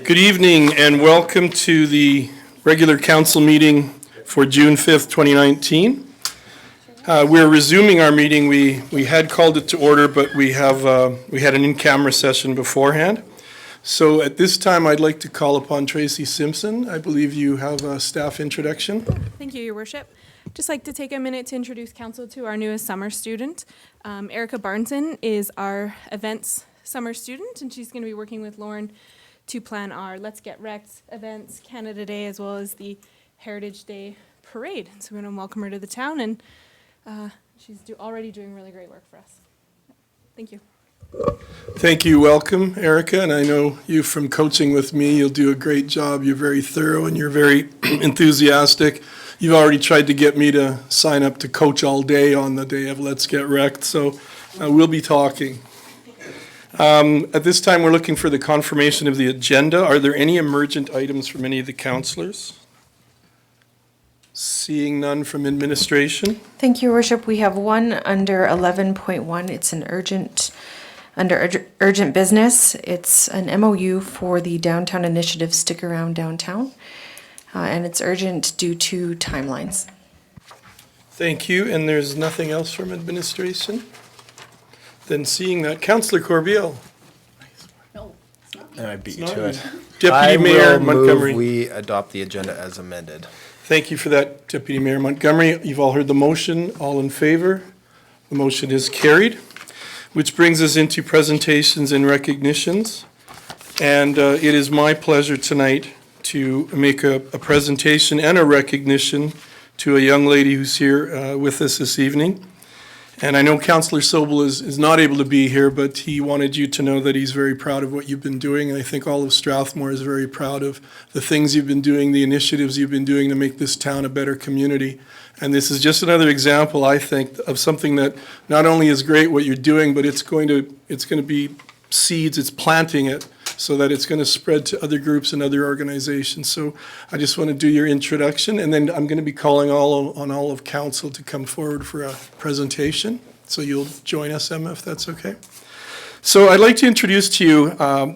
Good evening and welcome to the regular council meeting for June 5th, 2019. We're resuming our meeting. We had called it to order, but we had an in-camera session beforehand. So at this time, I'd like to call upon Tracy Simpson. I believe you have a staff introduction. Thank you, Your Worship. Just like to take a minute to introduce council to our newest summer student. Erica Barnton is our events summer student, and she's going to be working with Lauren to plan our Let's Get Wrecked events, Canada Day, as well as the Heritage Day Parade. So we're going to welcome her to the town, and she's already doing really great work for us. Thank you. Thank you. Welcome, Erica. And I know you from coaching with me. You'll do a great job. You're very thorough and you're very enthusiastic. You've already tried to get me to sign up to coach all day on the day of Let's Get Wrecked. So we'll be talking. At this time, we're looking for the confirmation of the agenda. Are there any emergent items from any of the councillors? Seeing none from administration. Thank you, Your Worship. We have one under 11.1. It's an urgent business. It's an MOU for the Downtown Initiative Stick Around Downtown, and it's urgent due to timelines. Thank you. And there's nothing else from administration? Then seeing that, Councillor Corbeil. And I beat you to it. Deputy Mayor Montgomery. We adopt the agenda as amended. Thank you for that, Deputy Mayor Montgomery. You've all heard the motion. All in favor? The motion is carried, which brings us into presentations and recognitions. And it is my pleasure tonight to make a presentation and a recognition to a young lady who's here with us this evening. And I know Councillor Sobel is not able to be here, but he wanted you to know that he's very proud of what you've been doing. And I think all of Strathmore is very proud of the things you've been doing, the initiatives you've been doing to make this town a better community. And this is just another example, I think, of something that not only is great what you're doing, but it's going to be seeds, it's planting it so that it's going to spread to other groups and other organizations. So I just want to do your introduction, and then I'm going to be calling on all of council to come forward for a presentation. So you'll join us, Emma, if that's okay. So I'd like to introduce to you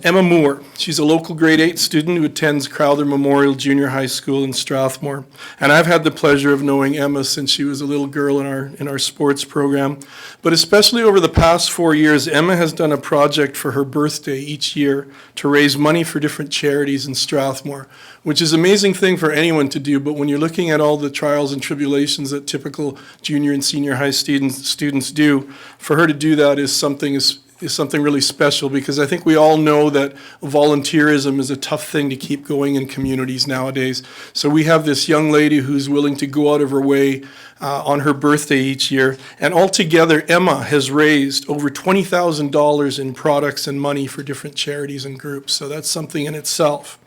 Emma Moore. She's a local grade 8 student who attends Crowther Memorial Junior High School in Strathmore. And I've had the pleasure of knowing Emma since she was a little girl in our sports program. But especially over the past 4 years, Emma has done a project for her birthday each year to raise money for different charities in Strathmore, which is an amazing thing for anyone to do. But when you're looking at all the trials and tribulations that typical junior and senior high students do, for her to do that is something really special, because I think we all know that volunteerism is a tough thing to keep going in communities nowadays. So we have this young lady who's willing to go out of her way on her birthday each year. And altogether, Emma has raised over $20,000 in products and money for different charities and groups. So that's something in itself.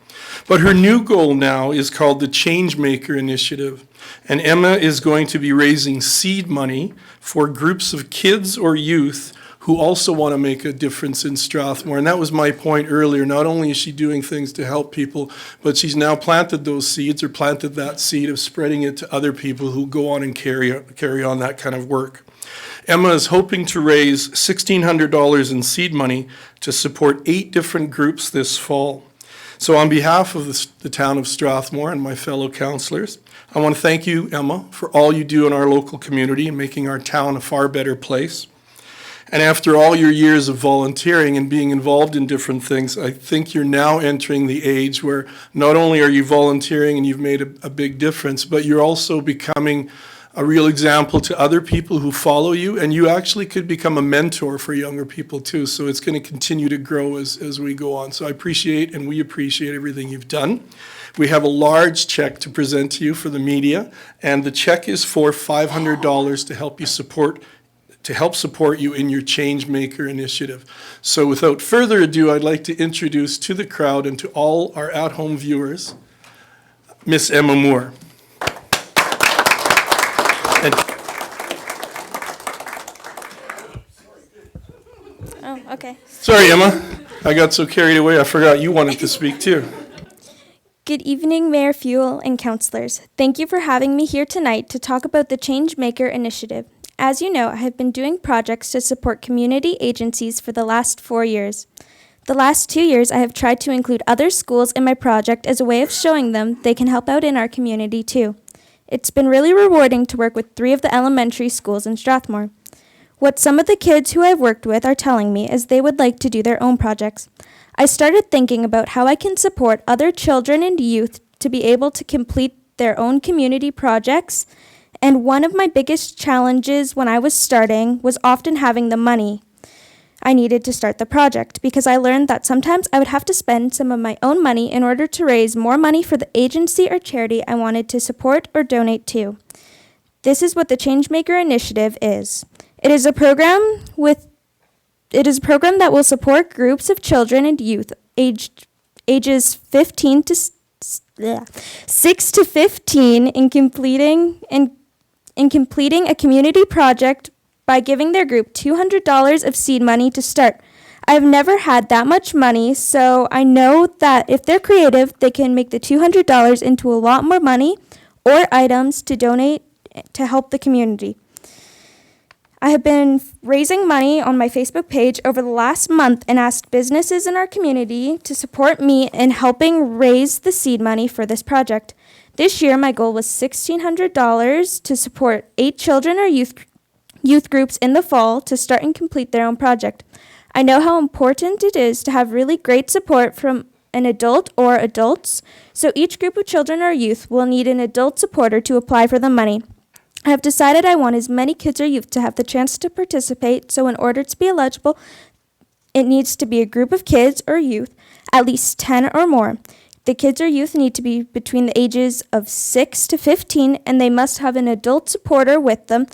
But her new goal now is called the Changemaker Initiative. And Emma is going to be raising seed money for groups of kids or youth who also want to make a difference in Strathmore. And that was my point earlier. Not only is she doing things to help people, but she's now planted those seeds, or planted that seed of spreading it to other people who go on and carry on that kind of work. Emma is hoping to raise $1,600 in seed money to support 8 different groups this fall. So on behalf of the town of Strathmore and my fellow councillors, I want to thank you, Emma, for all you do in our local community and making our town a far better place. And after all your years of volunteering and being involved in different things, I think you're now entering the age where not only are you volunteering and you've made a big difference, but you're also becoming a real example to other people who follow you, and you actually could become a mentor for younger people too. So it's going to continue to grow as we go on. So I appreciate, and we appreciate everything you've done. We have a large check to present to you for the media, and the check is for $500 to help support you in your Changemaker initiative. So without further ado, I'd like to introduce to the crowd and to all our at-home viewers, Miss Emma Moore. Oh, okay. Sorry, Emma. I got so carried away, I forgot you wanted to speak too. Good evening, Mayor Fuel and councillors. Thank you for having me here tonight to talk about the Changemaker initiative. As you know, I have been doing projects to support community agencies for the last 4 years. The last 2 years, I have tried to include other schools in my project as a way of showing them they can help out in our community too. It's been really rewarding to work with 3 of the elementary schools in Strathmore. What some of the kids who I've worked with are telling me is they would like to do their own projects. I started thinking about how I can support other children and youth to be able to complete their own community projects, and one of my biggest challenges when I was starting was often having the money I needed to start the project, because I learned that sometimes I would have to spend some of my own money in order to raise more money for the agency or charity I wanted to support or donate to. This is what the Changemaker initiative is. It is a program that will support groups of children and youth ages 6 to 15 in completing a community project by giving their group $200 of seed money to start. I've never had that much money, so I know that if they're creative, they can make the $200 into a lot more money or items to donate to help the community. I have been raising money on my Facebook page over the last month and asked businesses in our community to support me in helping raise the seed money for this project. This year, my goal was $1,600 to support 8 children or youth groups in the fall to start and complete their own project. I know how important it is to have really great support from an adult or adults, so each group of children or youth will need an adult supporter to apply for the money. I have decided I want as many kids or youth to have the chance to participate, so in order to be eligible, it needs to be a group of kids or youth, at least 10 or more. The kids or youth need to be between the ages of 6 to 15, and they must have an adult supporter with them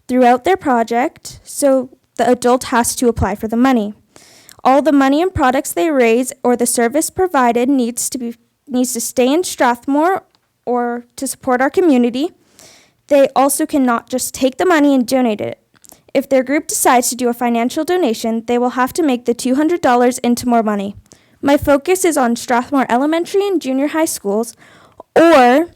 throughout their project, so the adult has to apply for the money. All the money and products they raise or the service provided needs to stay in Strathmore or to support our community. They also cannot just take the money and donate it. If their group decides to do a financial donation, they will have to make the $200 into more money. My focus is on Strathmore Elementary and Junior High schools, or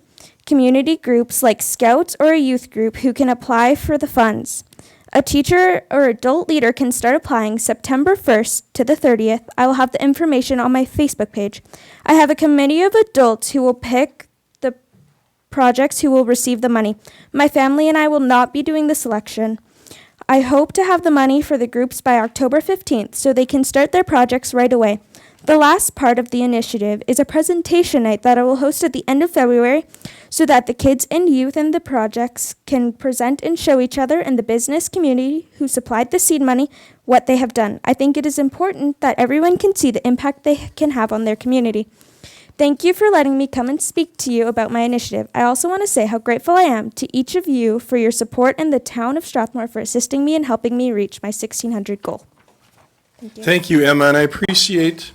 community groups like Scouts or a youth group who can apply for the funds. A teacher or adult leader can start applying September 1st to the 30th. I will have the information on my Facebook page. I have a committee of adults who will pick the projects who will receive the money. My family and I will not be doing the selection. I hope to have the money for the groups by October 15th so they can start their projects right away. The last part of the initiative is a presentation night that I will host at the end of February so that the kids and youth in the projects can present and show each other and the business community who supplied the seed money what they have done. I think it is important that everyone can see the impact they can have on their community. Thank you for letting me come and speak to you about my initiative. I also want to say how grateful I am to each of you for your support and the town of Strathmore for assisting me and helping me reach my 1,600 goal. Thank you. Thank you, Emma, and I appreciate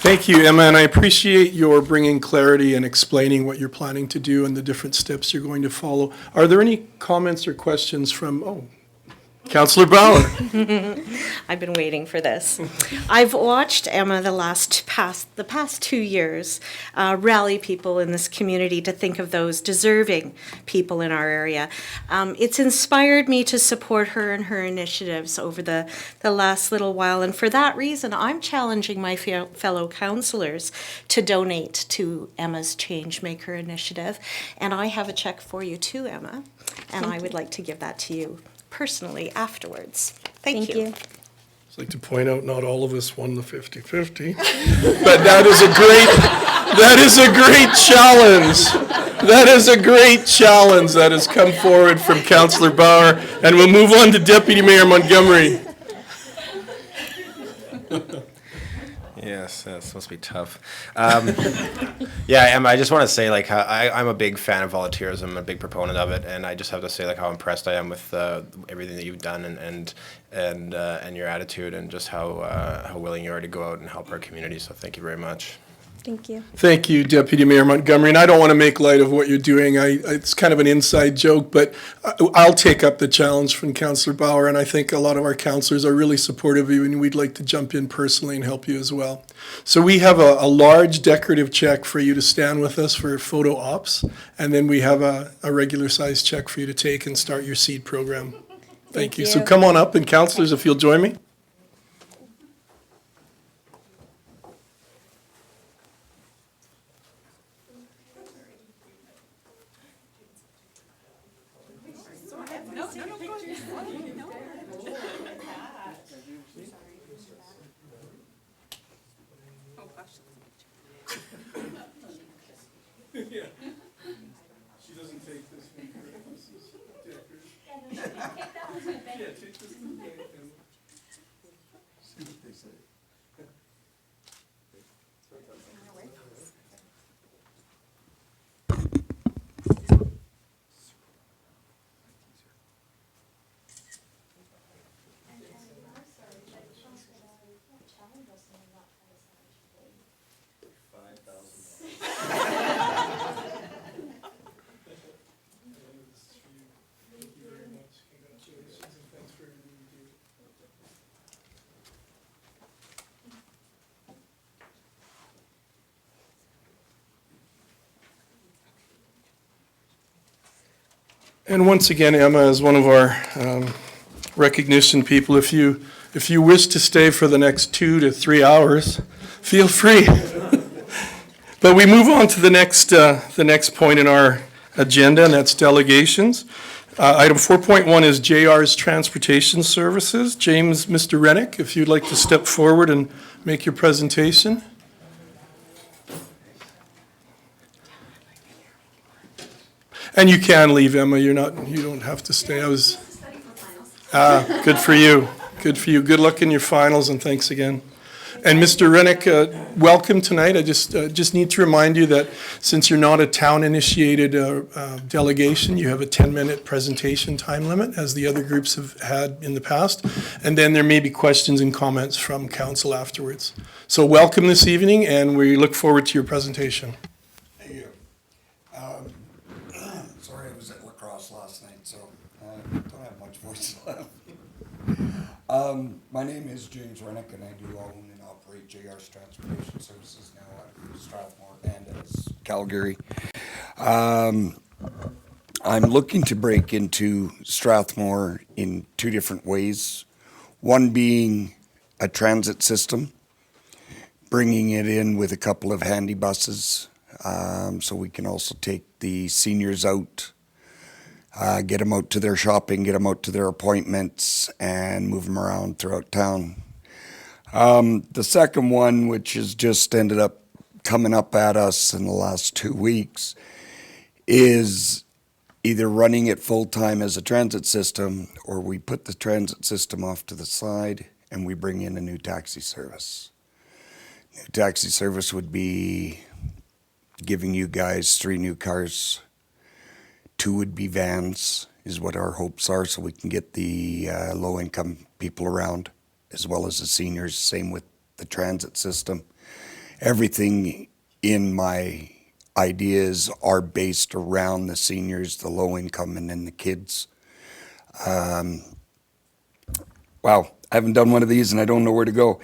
Thank you, Emma, and I appreciate your bringing clarity and explaining what you're planning to do and the different steps you're going to follow. Are there any comments or questions from, Councillor Bauer? I've been waiting for this. I've watched Emma the past 2 years rally people in this community to think of those deserving people in our area. It's inspired me to support her and her initiatives over the last little while, and for that reason, I'm challenging my fellow councillors to donate to Emma's Changemaker initiative, and I have a check for you too, Emma, and I would like to give that to you personally afterwards. Thank you. I'd like to point out, not all of us won the 50-50, but that is a great challenge. That is a great challenge that has come forward from Councillor Bauer, and we'll move on to Deputy Mayor Montgomery. Yes, that's supposed to be tough. Yeah, Emma, I just want to say, like, how I'm a big fan of volunteerism. I'm a big proponent of it, and I just have to say, like, how impressed I am with everything that you've done and your attitude, and just how willing you are to go out and help our community. So thank you very much. Thank you. Thank you, Deputy Mayor Montgomery, and I don't want to make light of what you're doing. It's kind of an inside joke, but I'll take up the challenge from Councillor Bauer, and I think a lot of our councillors are really supportive of you, and we'd like to jump in personally and help you as well. So we have a large decorative check for you to stand with us for photo ops, and then we have a regular size check for you to take and start your seed program. Thank you. So come on up, and councillors, if you'll join me. She doesn't take this one. Yeah, take this one. See what they say. And once again, Emma, as one of our recognition people, if you wish to stay for the next 2 to 3 hours, feel free. But we move on to the next point in our agenda, and that's delegations. Item 4.1 is JR's Transportation Services. James, Mr. Rennick, if you'd like to step forward and make your presentation. And you can leave, Emma. You don't have to stay. Good for you. Good for you. Good luck in your finals, and thanks again. And Mr. Rennick, welcome tonight. I just need to remind you that since you're not a town-initiated delegation, you have a 10-minute presentation time limit, as the other groups have had in the past. And then there may be questions and comments from council afterwards. So welcome this evening, and we look forward to your presentation. Thank you. Sorry, I was at lacrosse last night, so I don't have much voice left. My name is James Rennick, and I do own and operate JR's Transportation Services now at Strathmore and as Calgary. I'm looking to break into Strathmore in 2 different ways. One being a transit system, bringing it in with a couple of handy buses, so we can also take the seniors out, get them out to their shopping, get them out to their appointments, and move them around throughout town. The second one, which has just ended up coming up at us in the last 2 weeks, is either running it full-time as a transit system, or we put the transit system off to the side and we bring in a new taxi service. New taxi service would be giving you guys 3 new cars. 2 would be vans, is what our hopes are, so we can get the low-income people around, as well as the seniors, same with the transit system. everything in my ideas are based around the seniors, the low income, and then the kids. Wow, I haven't done one of these and I don't know where to go.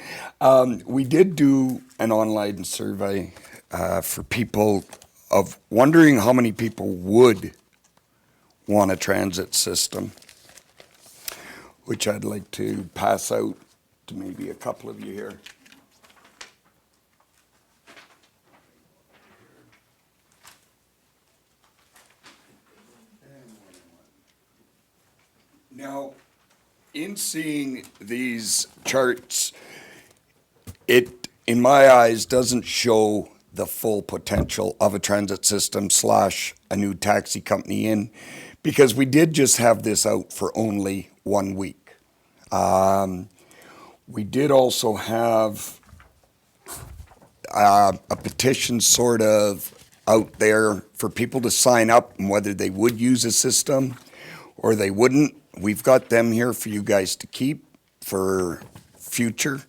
We did do an online survey for people of wondering how many people would want a transit system, which I'd like to pass out to maybe a couple of you here. Now, in seeing these charts, it, in my eyes, doesn't show the full potential of a transit system / a new taxi company in, because we did just have this out for only 1 week. We did also have a petition sort of out there for people to sign up and whether they would use a system or they wouldn't. We've got them here for you guys to keep for future.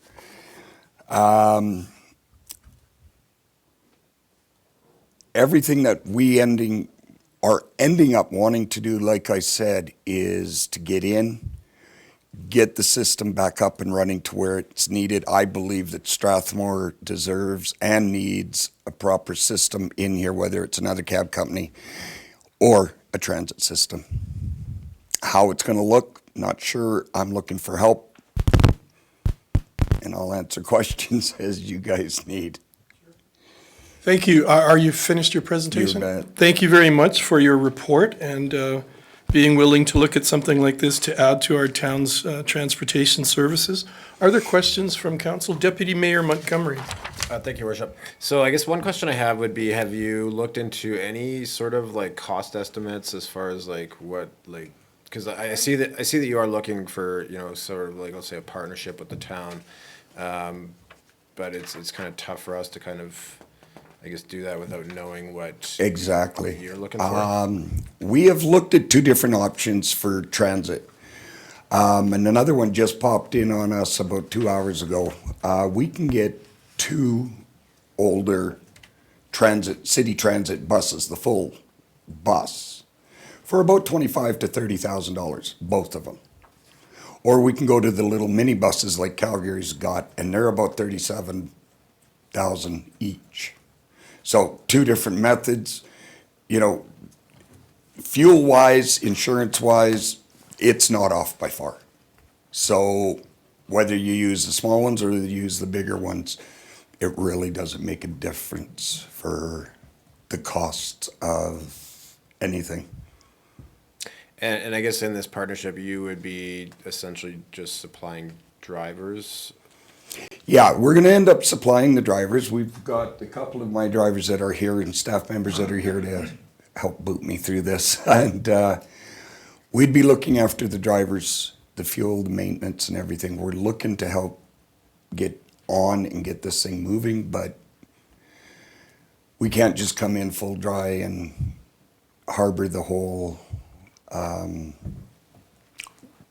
Everything that we are ending up wanting to do, like I said, is to get the system back up and running to where it's needed. I believe that Strathmore deserves and needs a proper system in here, whether it's another cab company or a transit system. How it's going to look, not sure. I'm looking for help, and I'll answer questions as you guys need. Thank you. Are you finished your presentation? You bet. Thank you very much for your report and being willing to look at something like this to add to our town's transportation services. Are there questions from council? Deputy Mayor Montgomery. Thank you, Worship. So I guess one question I have would be, have you looked into any sort of like cost estimates as far as like what, like, because I see that you are looking for, you know, sort of like, let's say, a partnership with the town, but it's kind of tough for us to kind of, I guess, do that without knowing what Exactly. you're looking for. We have looked at 2 different options for transit. And another one just popped in on us about 2 hours ago. We can get 2 older city transit buses, the full bus, for about $25,000 to $30,000, both of them. Or we can go to the little mini buses like Calgary's got, and they're about $37,000 each. So 2 different methods, you know, fuel-wise, insurance-wise, it's not off by far. So whether you use the small ones or you use the bigger ones, it really doesn't make a difference for the cost of anything. And I guess in this partnership, you would be essentially just supplying drivers. Yeah, we're going to end up supplying the drivers. We've got a couple of my drivers that are here and staff members that are here to help boot me through this. And we'd be looking after the drivers, the fuel, the maintenance and everything. We're looking to help get on and get this thing moving, but we can't just come in full dry and harbor the whole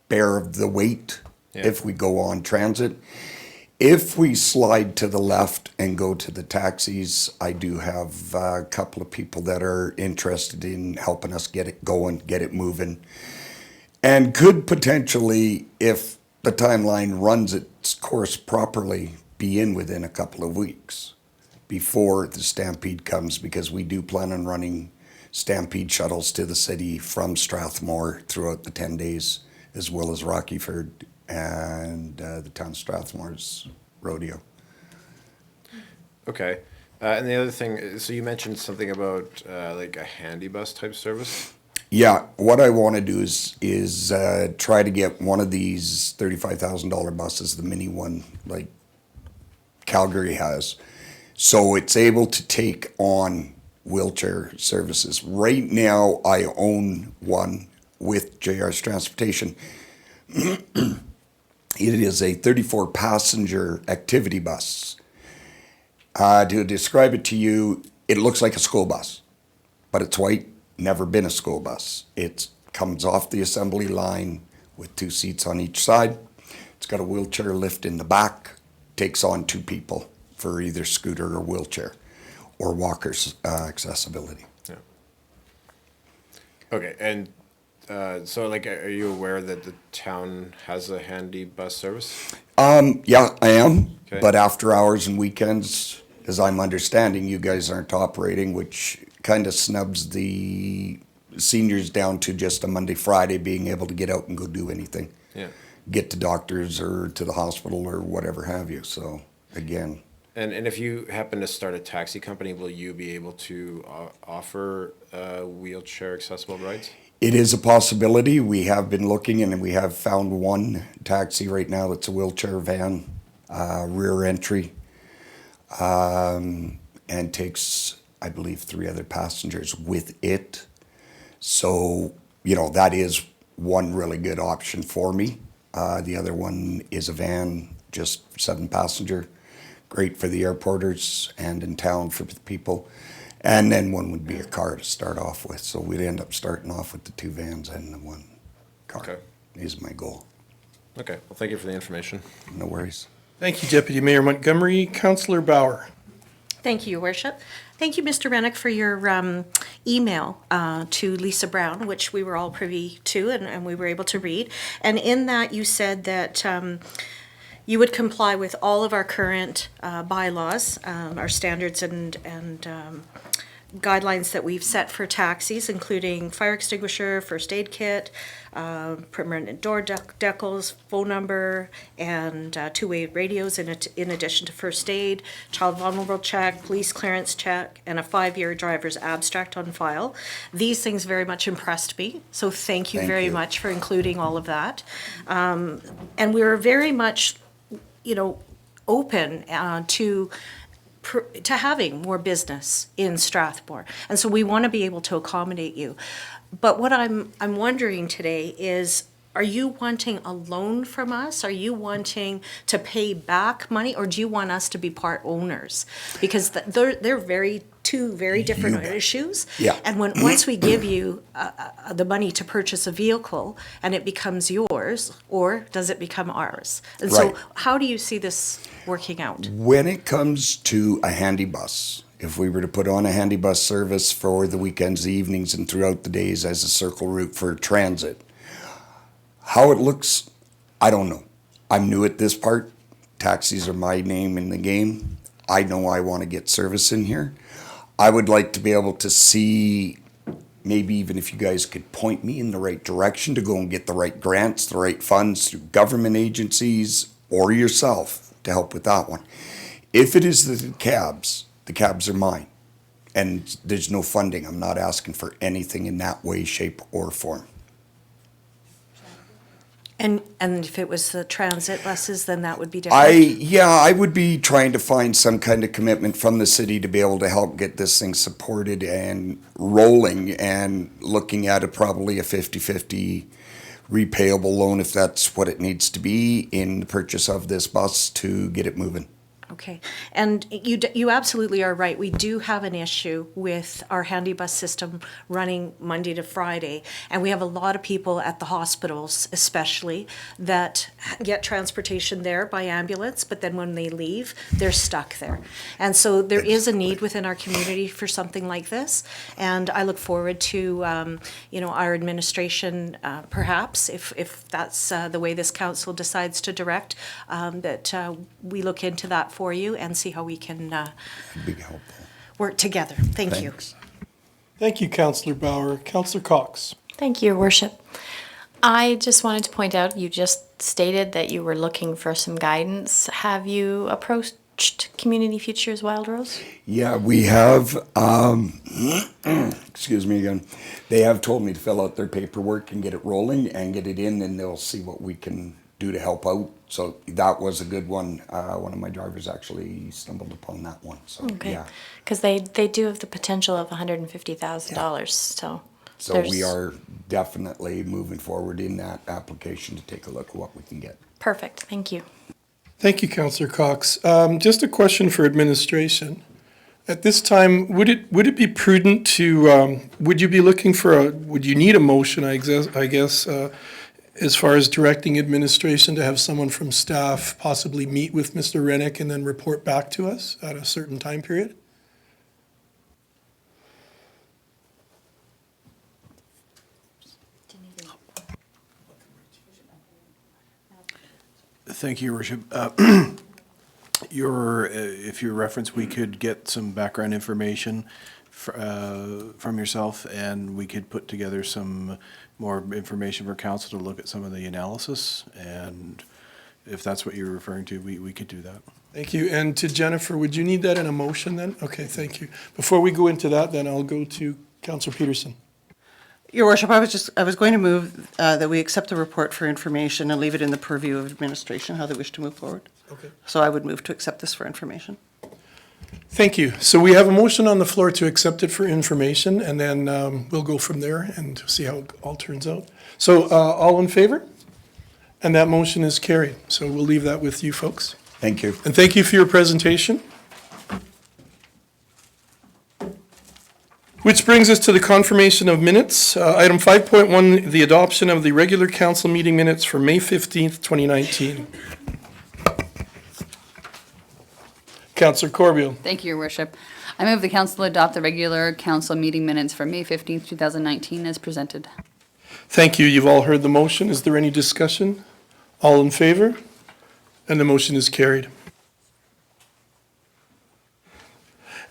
bear of the weight if we go on transit. If we slide to the left and go to the taxis, I do have a couple of people that are interested in helping us get it going, get it moving, and could potentially, if the timeline runs its course properly, be in within a couple of weeks before the Stampede comes, because we do plan on running Stampede shuttles to the city from Strathmore throughout the 10 days, as well as Rockyford and the town of Strathmore's rodeo. Okay. And the other thing, so you mentioned something about like a handy bus type service? Yeah, what I want to do is try to get one of these $35,000 buses, the mini one like Calgary has, so it's able to take on wheelchair services. Right now, I own one with JR's Transportation. It is a 34-passenger activity bus. To describe it to you, it looks like a school bus, but it's white, never been a school bus. It comes off the assembly line with 2 seats on each side. It's got a wheelchair lift in the back, takes on 2 people for either scooter or wheelchair or walkers accessibility. Yeah. Okay, and so like, are you aware that the town has a handy bus service? Yeah, I am, Okay. but after hours and weekends, as I'm understanding, you guys aren't operating, which kind of snubs the seniors down to just a Monday, Friday being able to get out and go do anything. Yeah. Get to doctors or to the hospital or whatever have you. So again, And if you happen to start a taxi company, will you be able to offer wheelchair accessible rides? it is a possibility. We have been looking and we have found one taxi right now that's a wheelchair van, rear entry, and takes, I believe, 3 other passengers with it. So, you know, that is one really good option for me. The other one is a van, just 7 passenger, great for the airporters and in town for the people. And then one would be a car to start off with. So we'd end up starting off with the 2 vans and the 1 car. Okay. Is my goal. Okay, well, thank you for the information. No worries. Thank you, Deputy Mayor Montgomery. Councillor Bauer. Thank you, Your Worship. Thank you, Mr. Rennick, for your email to Lisa Brown, which we were all privy to and we were able to read. And in that, you said that you would comply with all of our current bylaws, our standards and guidelines that we've set for taxis, including fire extinguisher, first aid kit, permanent door decals, phone number, and 2-way radios in addition to first aid, child vulnerable check, police clearance check, and a 5-year driver's abstract on file. These things very much impressed me, so thank you Thank very you. much for including all of that. And we were very much, you know, open to having more business in Strathmore. And so we want to be able to accommodate you. But what I'm wondering today is, are you wanting a loan from us? Are you wanting to pay back money, or do you want us to be part owners? Because they're two very different You bet. issues. Yeah. And once we give you the money to purchase a vehicle and it becomes yours, or does it become ours? And so Right. how do you see this working out? When it comes to a handy bus, if we were to put on a handy bus service for the weekends, the evenings, and throughout the days as a circle route for transit, how it looks, I don't know. I'm new at this part. Taxis are my name in the game. I know I want to get service in here. I would like to be able to see, maybe even if you guys could point me in the right direction to go and get the right grants, the right funds through government agencies or yourself to help with that one. If it is the cabs are mine. And there's no funding. I'm not asking for anything in that way, shape, or form. And if it was the transit buses, then that would be different? I would be trying to find some kind of commitment from the city to be able to help get this thing supported and rolling, and looking at it probably a 50-50 repayable loan if that's what it needs to be in the purchase of this bus to get it moving. Okay, and you absolutely are right. We do have an issue with our handy bus system running Monday to Friday, and we have a lot of people at the hospitals especially that get transportation there by ambulance, but then when they leave, they're stuck there. And so there is a need within our community for something like this, and I look forward to our administration, perhaps, if that's the way this council decides to direct, that we look into that for you and see how we can Big helpful. work together. Thank you. Thanks. Thank you, Councillor Bauer. Councillor Cox. Thank you, Your Worship. I just wanted to point out, you just stated that you were looking for some guidance. Have you approached Community Futures Wild Rose? Yeah, we have, excuse me again, they have told me to fill out their paperwork and get it rolling and get it in, and they'll see what we can do to help out. So that was a good one. One of my drivers actually stumbled upon that one. So, Okay. yeah. Because they do have the potential of $150,000, so. So there's- we are definitely moving forward in that application to take a look at what we can get. Perfect, thank you. Thank you, Councillor Cox. Just a question for administration. At this time, would it be prudent to, would you be looking for would you need a motion, I guess, as far as directing administration to have someone from staff possibly meet with Mr. Rennick and then report back to us at a certain time period? Thank you, Your Worship. If you reference, we could get some background information from yourself, and we could put together some more information for council to look at some of the analysis. And if that's what you're referring to, we could do that. Thank you. And to Jennifer, would you need that in a motion then? Okay, thank you. Before we go into that, then I'll go to Councillor Peterson. Your Worship, I was going to move that we accept the report for information and leave it in the purview of administration, how they wish to move forward. Okay. So I would move to accept this for information. Thank you. So we have a motion on the floor to accept it for information, and then we'll go from there and see how it all turns out. So all in favor? And that motion is carried. So we'll leave that with you folks. Thank you. And thank you for your presentation. Which brings us to the confirmation of minutes. Item 5.1, the adoption of the regular council meeting minutes for May 15th, 2019. Councillor Corbeil. Thank you, Your Worship. I move the council adopt the regular council meeting minutes for May 15th, 2019 as presented. Thank you. You've all heard the motion. Is there any discussion? All in favor? And the motion is carried.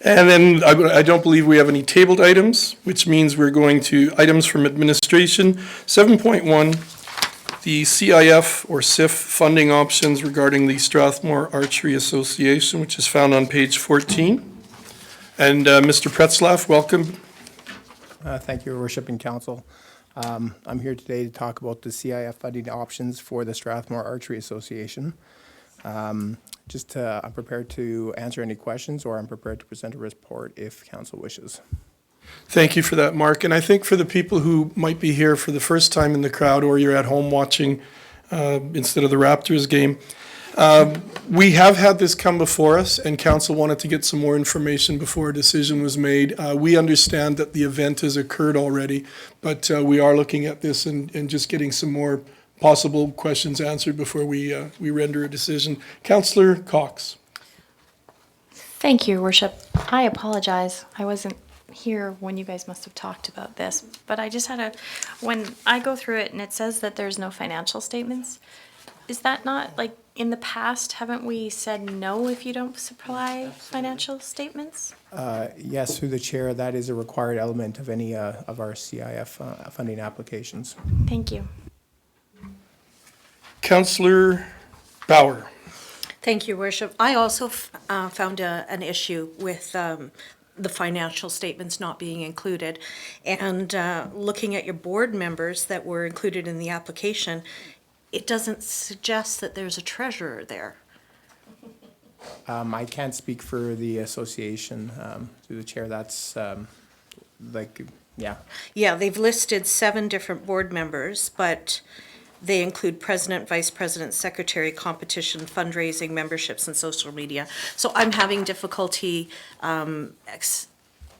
And then I don't believe we have any tabled items, which means we're going to items from administration. 7.1, the CIF or SIF funding options regarding the Strathmore Archery Association, which is found on page 14. And Mr. Pretzlaff, welcome. Thank you, Your Worship and Council. I'm here today to talk about the CIF funding options for the Strathmore Archery Association. I'm prepared to answer any questions, or I'm prepared to present a report if council wishes. Thank you for that, Mark. And I think for the people who might be here for the first time in the crowd, or you're at home watching instead of the Raptors game, we have had this come before us, and council wanted to get some more information before a decision was made. We understand that the event has occurred already, but we are looking at this and just getting some more possible questions answered before we render a decision. Councillor Cox. Thank you, Your Worship. I apologize. I wasn't here when you guys must have talked about this, but I just had when I go through it and it says that there's no financial statements, is that not, like, in the past, haven't we said no if you don't supply financial statements? Yes, through the chair, that is a required element of any of our CIF funding applications. Thank you. Councillor Bauer. Thank you, Worship. I also found an issue with the financial statements not being included. And looking at your board members that were included in the application, it doesn't suggest that there's a treasurer there. I can't speak for the association through the chair. That's yeah. Yeah, they've listed 7 different board members, but they include president, vice president, secretary, competition, fundraising, memberships, and social media. So I'm having difficulty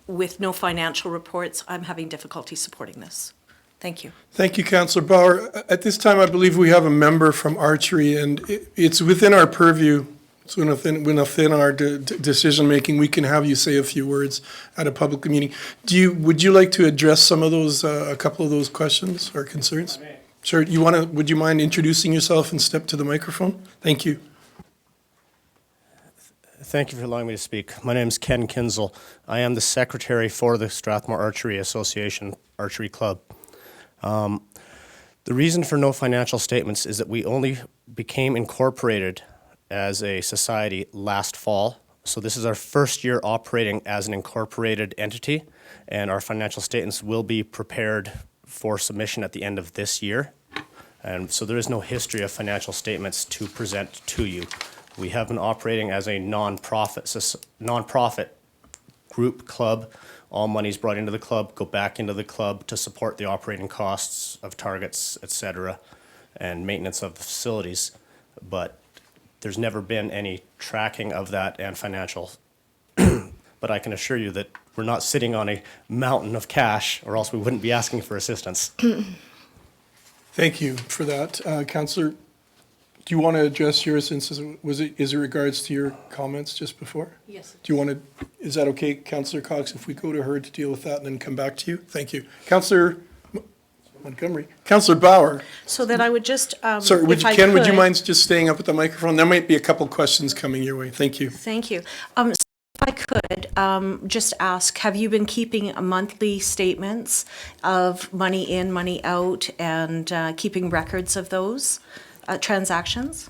with no financial reports. I'm having difficulty supporting this. Thank you. Thank you, Councillor Bauer. At this time, I believe we have a member from Archery, and it's within our purview. So within our decision-making, we can have you say a few words at a public meeting. Would you like to address some of those, a couple of those questions or concerns? Sure. Would you mind introducing yourself and step to the microphone? Thank you. Thank you for allowing me to speak. My name is Ken Kinzel. I am the secretary for the Strathmore Archery Association Archery Club. The reason for no financial statements is that we only became incorporated as a society last fall. So this is our first year operating as an incorporated entity, and our financial statements will be prepared for submission at the end of this year. And so there is no history of financial statements to present to you. We have been operating as a nonprofit group club. All monies brought into the club go back into the club to support the operating costs of targets, etc., and maintenance of the facilities. But there's never been any tracking of that and financial. But I can assure you that we're not sitting on a mountain of cash, or else we wouldn't be asking for assistance. Thank you for that. Councillor, do you want to address yours since is it regards to your comments just before? Yes. Do you want to, is that okay, Councillor Cox, if we go to her to deal with that and then come back to you? Thank you. Councillor Montgomery. Councillor Bauer. So then I would just, Sorry, would if you, I Ken, would you could- mind just staying up at the microphone? There might be a couple questions coming your way. Thank you. Thank you. So if I could just ask, have you been keeping monthly statements of money in, money out, and keeping records of those transactions?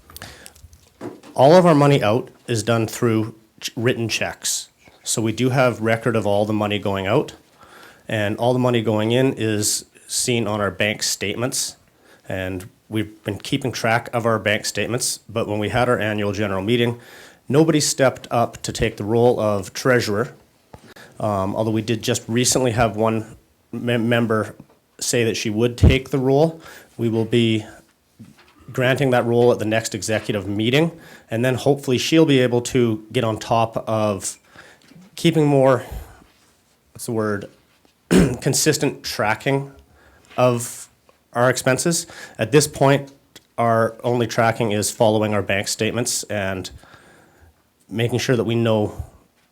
All of our money out is done through written checks. So we do have record of all the money going out, and all the money going in is seen on our bank statements. And we've been keeping track of our bank statements, but when we had our annual general meeting, nobody stepped up to take the role of treasurer. Although we did just recently have one member say that she would take the role. We will be granting that role at the next executive meeting, and then hopefully she'll be able to get on top of keeping more, what's the word, consistent tracking of our expenses. At this point, our only tracking is following our bank statements and making sure that we know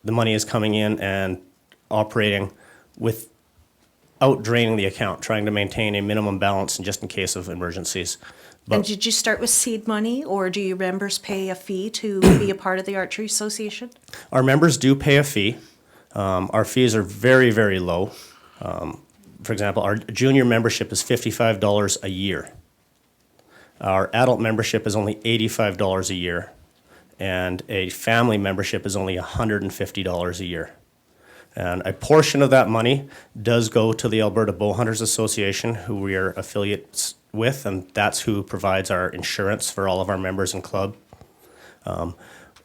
the money is coming in and operating without draining the account, trying to maintain a minimum balance just in case of emergencies. And did you start with seed money, or do your members pay a fee to be a part of the Archery Association? Our members do pay a fee. Our fees are very, very low. For example, our junior membership is $55 a year. Our adult membership is only $85 a year, and a family membership is only $150 a year. And a portion of that money does go to the Alberta Bowhunters Association, who we are affiliates with, and that's who provides our insurance for all of our members and club.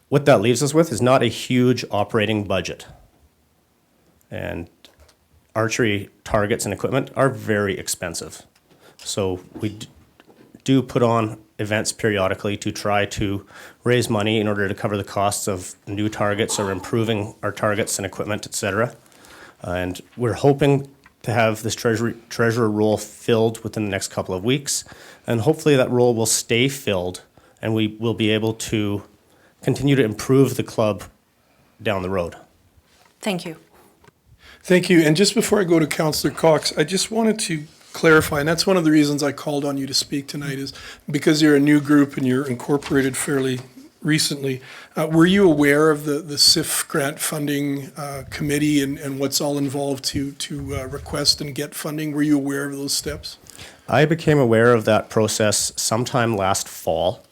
What that leaves us with is not a huge operating budget. And archery targets and equipment are very expensive. So we do put on events periodically to try to raise money in order to cover the costs of new targets or improving our targets and equipment, etc. And we're hoping to have this treasurer role filled within the next couple of weeks. And hopefully that role will stay filled and we will be able to continue to improve the club down the road. Thank you. Thank you. And just before I go to Councillor Cox, I just wanted to clarify, and that's one of the reasons I called on you to speak tonight, is because you're a new group and you're incorporated fairly recently. Were you aware of the SIF grant funding committee and what's all involved to request and get funding? Were you aware of those steps? I became aware of that process sometime last fall,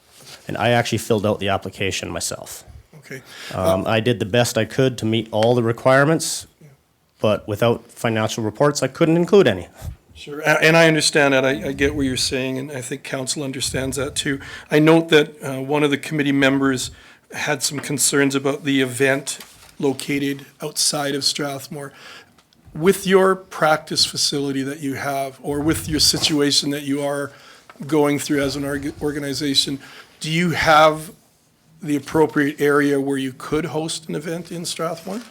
and I actually filled out the application myself. Okay. I did the best I could to meet all the requirements, but without financial reports, I couldn't include any. Sure, and I understand that. I get what you're saying, and I think council understands that too. I note that one of the committee members had some concerns about the event located outside of Strathmore. With your practice facility that you have, or with your situation that you are going through as an organization, do you have the appropriate area where you could host an event in Strathmore?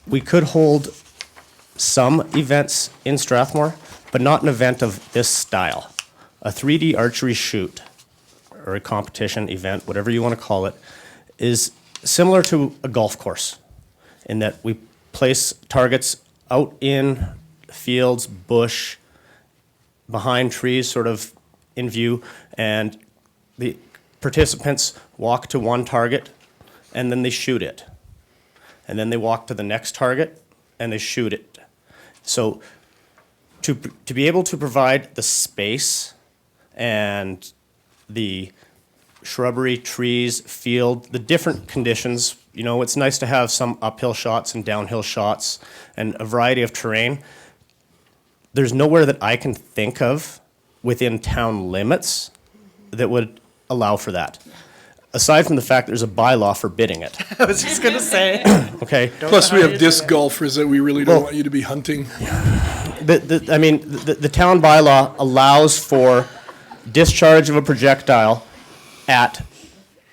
We could hold some events in Strathmore, but not an event of this style. A 3D archery shoot, or a competition event, whatever you want to call it, is similar to a golf course in that we place targets out in fields, bush, behind trees, sort of in view, and the participants walk to one target and then they shoot it. And then they walk to the next target and they shoot it. So to be able to provide the space and the shrubbery, trees, field, the different conditions, you know, it's nice to have some uphill shots and downhill shots and a variety of terrain. There's nowhere that I can think of within town limits that would allow for that. Aside from the fact there's a bylaw forbidding it. I was just going to say. Okay. Plus, we have disc golfers that we really don't want you to be hunting. The town bylaw allows for discharge of a projectile at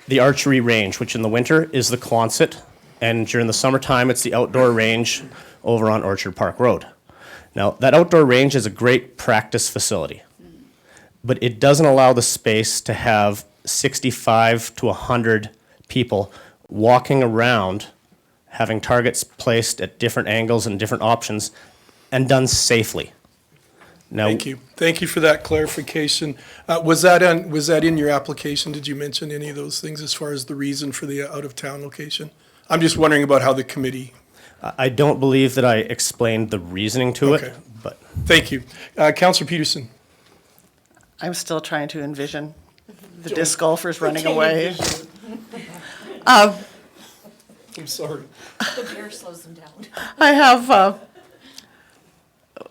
the archery range, which in the winter is the Quonset, and during the summertime it's the outdoor range over on Orchard Park Road. Now, that outdoor range is a great practice facility. but it doesn't allow the space to have 65 to 100 people walking around, having targets placed at different angles and different options, and done safely. Now, Thank you. Thank you for that clarification. Was that in your application? Did you mention any of those things as far as the reason for the out-of-town location? I'm just wondering about how the committee. I don't believe that I explained the reasoning to Okay. it, but Thank you. Councillor Peterson. I'm still trying to envision the disc golfers running away. Um, I'm sorry. The bear slows them down. I have,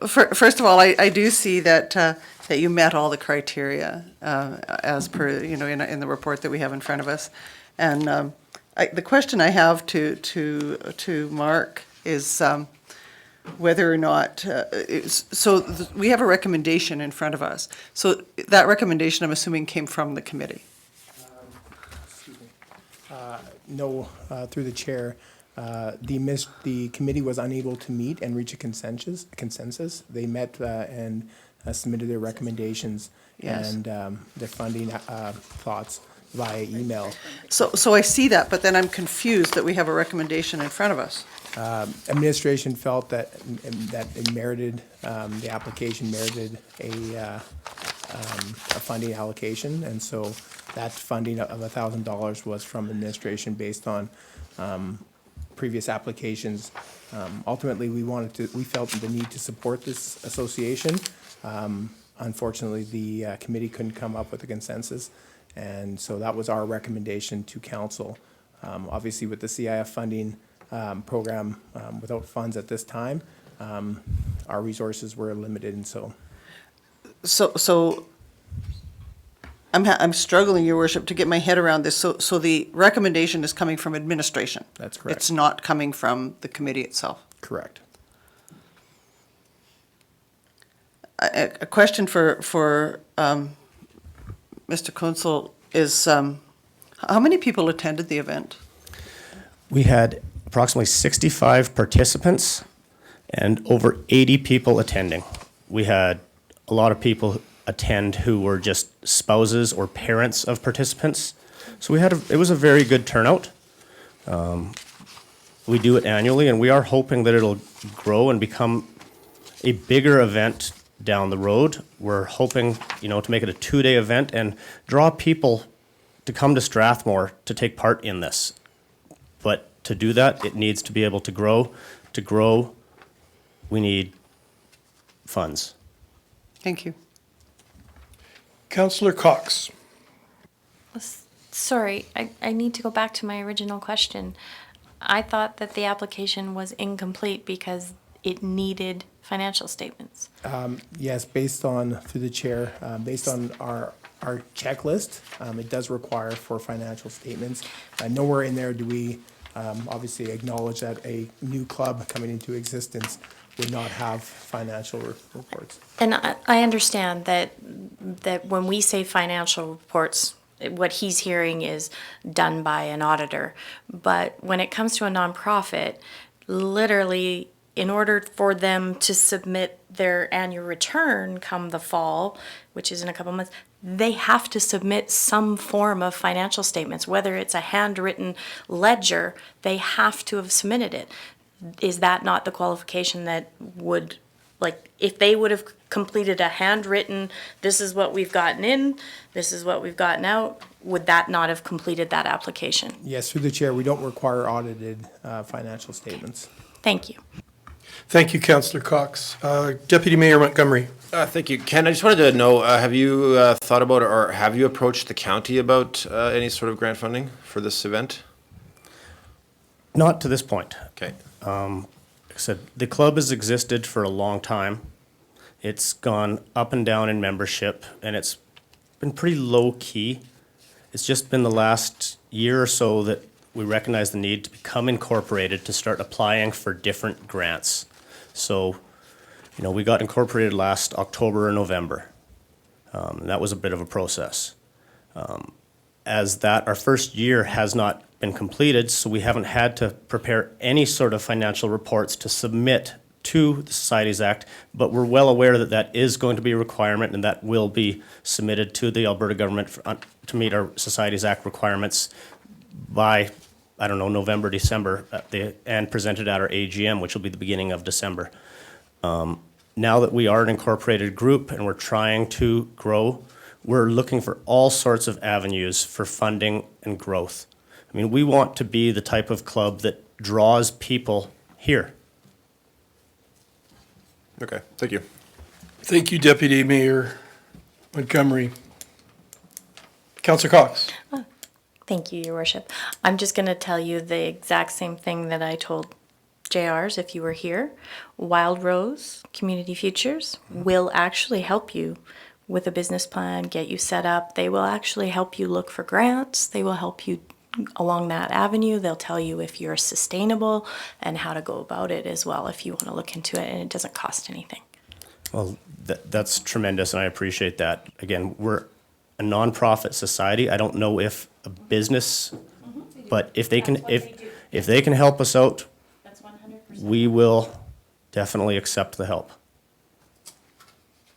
first of all, I do see that, that you met all the criteria as per, in the report that we have in front of us. And the question I have to Mark is whether or not, we have a recommendation in front of us. So that recommendation, I'm assuming, came from the committee. No, through the chair, the committee was unable to meet and reach a consensus. They met and submitted their recommendations Yes. and their funding thoughts via email. So I see that, but then I'm confused that we have a recommendation in front of us. Administration felt that it merited, the application merited a funding allocation, and so that funding of $1,000 was from administration based on previous applications. Ultimately, we felt the need to support this association. Unfortunately, the committee couldn't come up with a consensus, and so that was our recommendation to council. Obviously, with the CIF funding program, without funds at this time, our resources were limited, and so. So I'm struggling, Your Worship, to get my head around this. So the recommendation is coming from administration? That's correct. It's not coming from the committee itself? Correct. A question for Mr. Kunsel is, how many people attended the event? we had approximately 65 participants and over 80 people attending. We had a lot of people attend who were just spouses or parents of participants. So it was a very good turnout. We do it annually, and we are hoping that it'll grow and become a bigger event down the road. We're hoping, to make it a 2-day event and draw people to come to Strathmore to take part in this. But to do that, it needs to be able to grow. To grow, we need funds. Thank you. Councillor Cox. Sorry, I need to go back to my original question. I thought that the application was incomplete because it needed financial statements. Yes, through the chair, based on our checklist, it does require for financial statements. Nowhere in there do we obviously acknowledge that a new club coming into existence would not have financial reports. And I understand that when we say financial reports, what he's hearing is done by an auditor. But when it comes to a nonprofit, literally, in order for them to submit their annual return come the fall, which is in a couple months, they have to submit some form of financial statements, whether it's a handwritten ledger, they have to have submitted it. Is that not the qualification that would, if they would have completed a handwritten, this is what we've gotten in, this is what we've gotten out, would that not have completed that application? Yes, through the chair, we don't require audited financial statements. Thank you. Thank you, Councillor Cox. Deputy Mayor Montgomery. Thank you. Ken, I just wanted to know, have you thought about or have you approached the county about any sort of grant funding for this event? Not to this point. Okay. Like I said, the club has existed for a long time. It's gone up and down in membership, and it's been pretty low key. It's just been the last year or so that we recognize the need to become incorporated, to start applying for different grants. So, we got incorporated last October or November. And that was a bit of a process. Our first year has not been completed, so we haven't had to prepare any sort of financial reports to submit to the Societies Act, but we're well aware that that is going to be a requirement and that will be submitted to the Alberta government to meet our Societies Act requirements by, I don't know, November, December, and presented at our AGM, which will be the beginning of December. Now that we are an incorporated group and we're trying to grow, we're looking for all sorts of avenues for funding and growth. I mean, we want to be the type of club that draws people here. Okay, thank you. Thank you, Deputy Mayor Montgomery. Councillor Cox. Thank you, Your Worship. I'm just going to tell you the exact same thing that I told JRs if you were here. Wild Rose Community Futures will actually help you with a business plan, get you set up. They will actually help you look for grants. They will help you along that avenue. They'll tell you if you're sustainable and how to go about it as well if you want to look into it, and it doesn't cost anything. Well, that's tremendous, and I appreciate that. Again, we're a nonprofit society. I don't know if a business, but if they can, if they can help us out, we will definitely accept the help.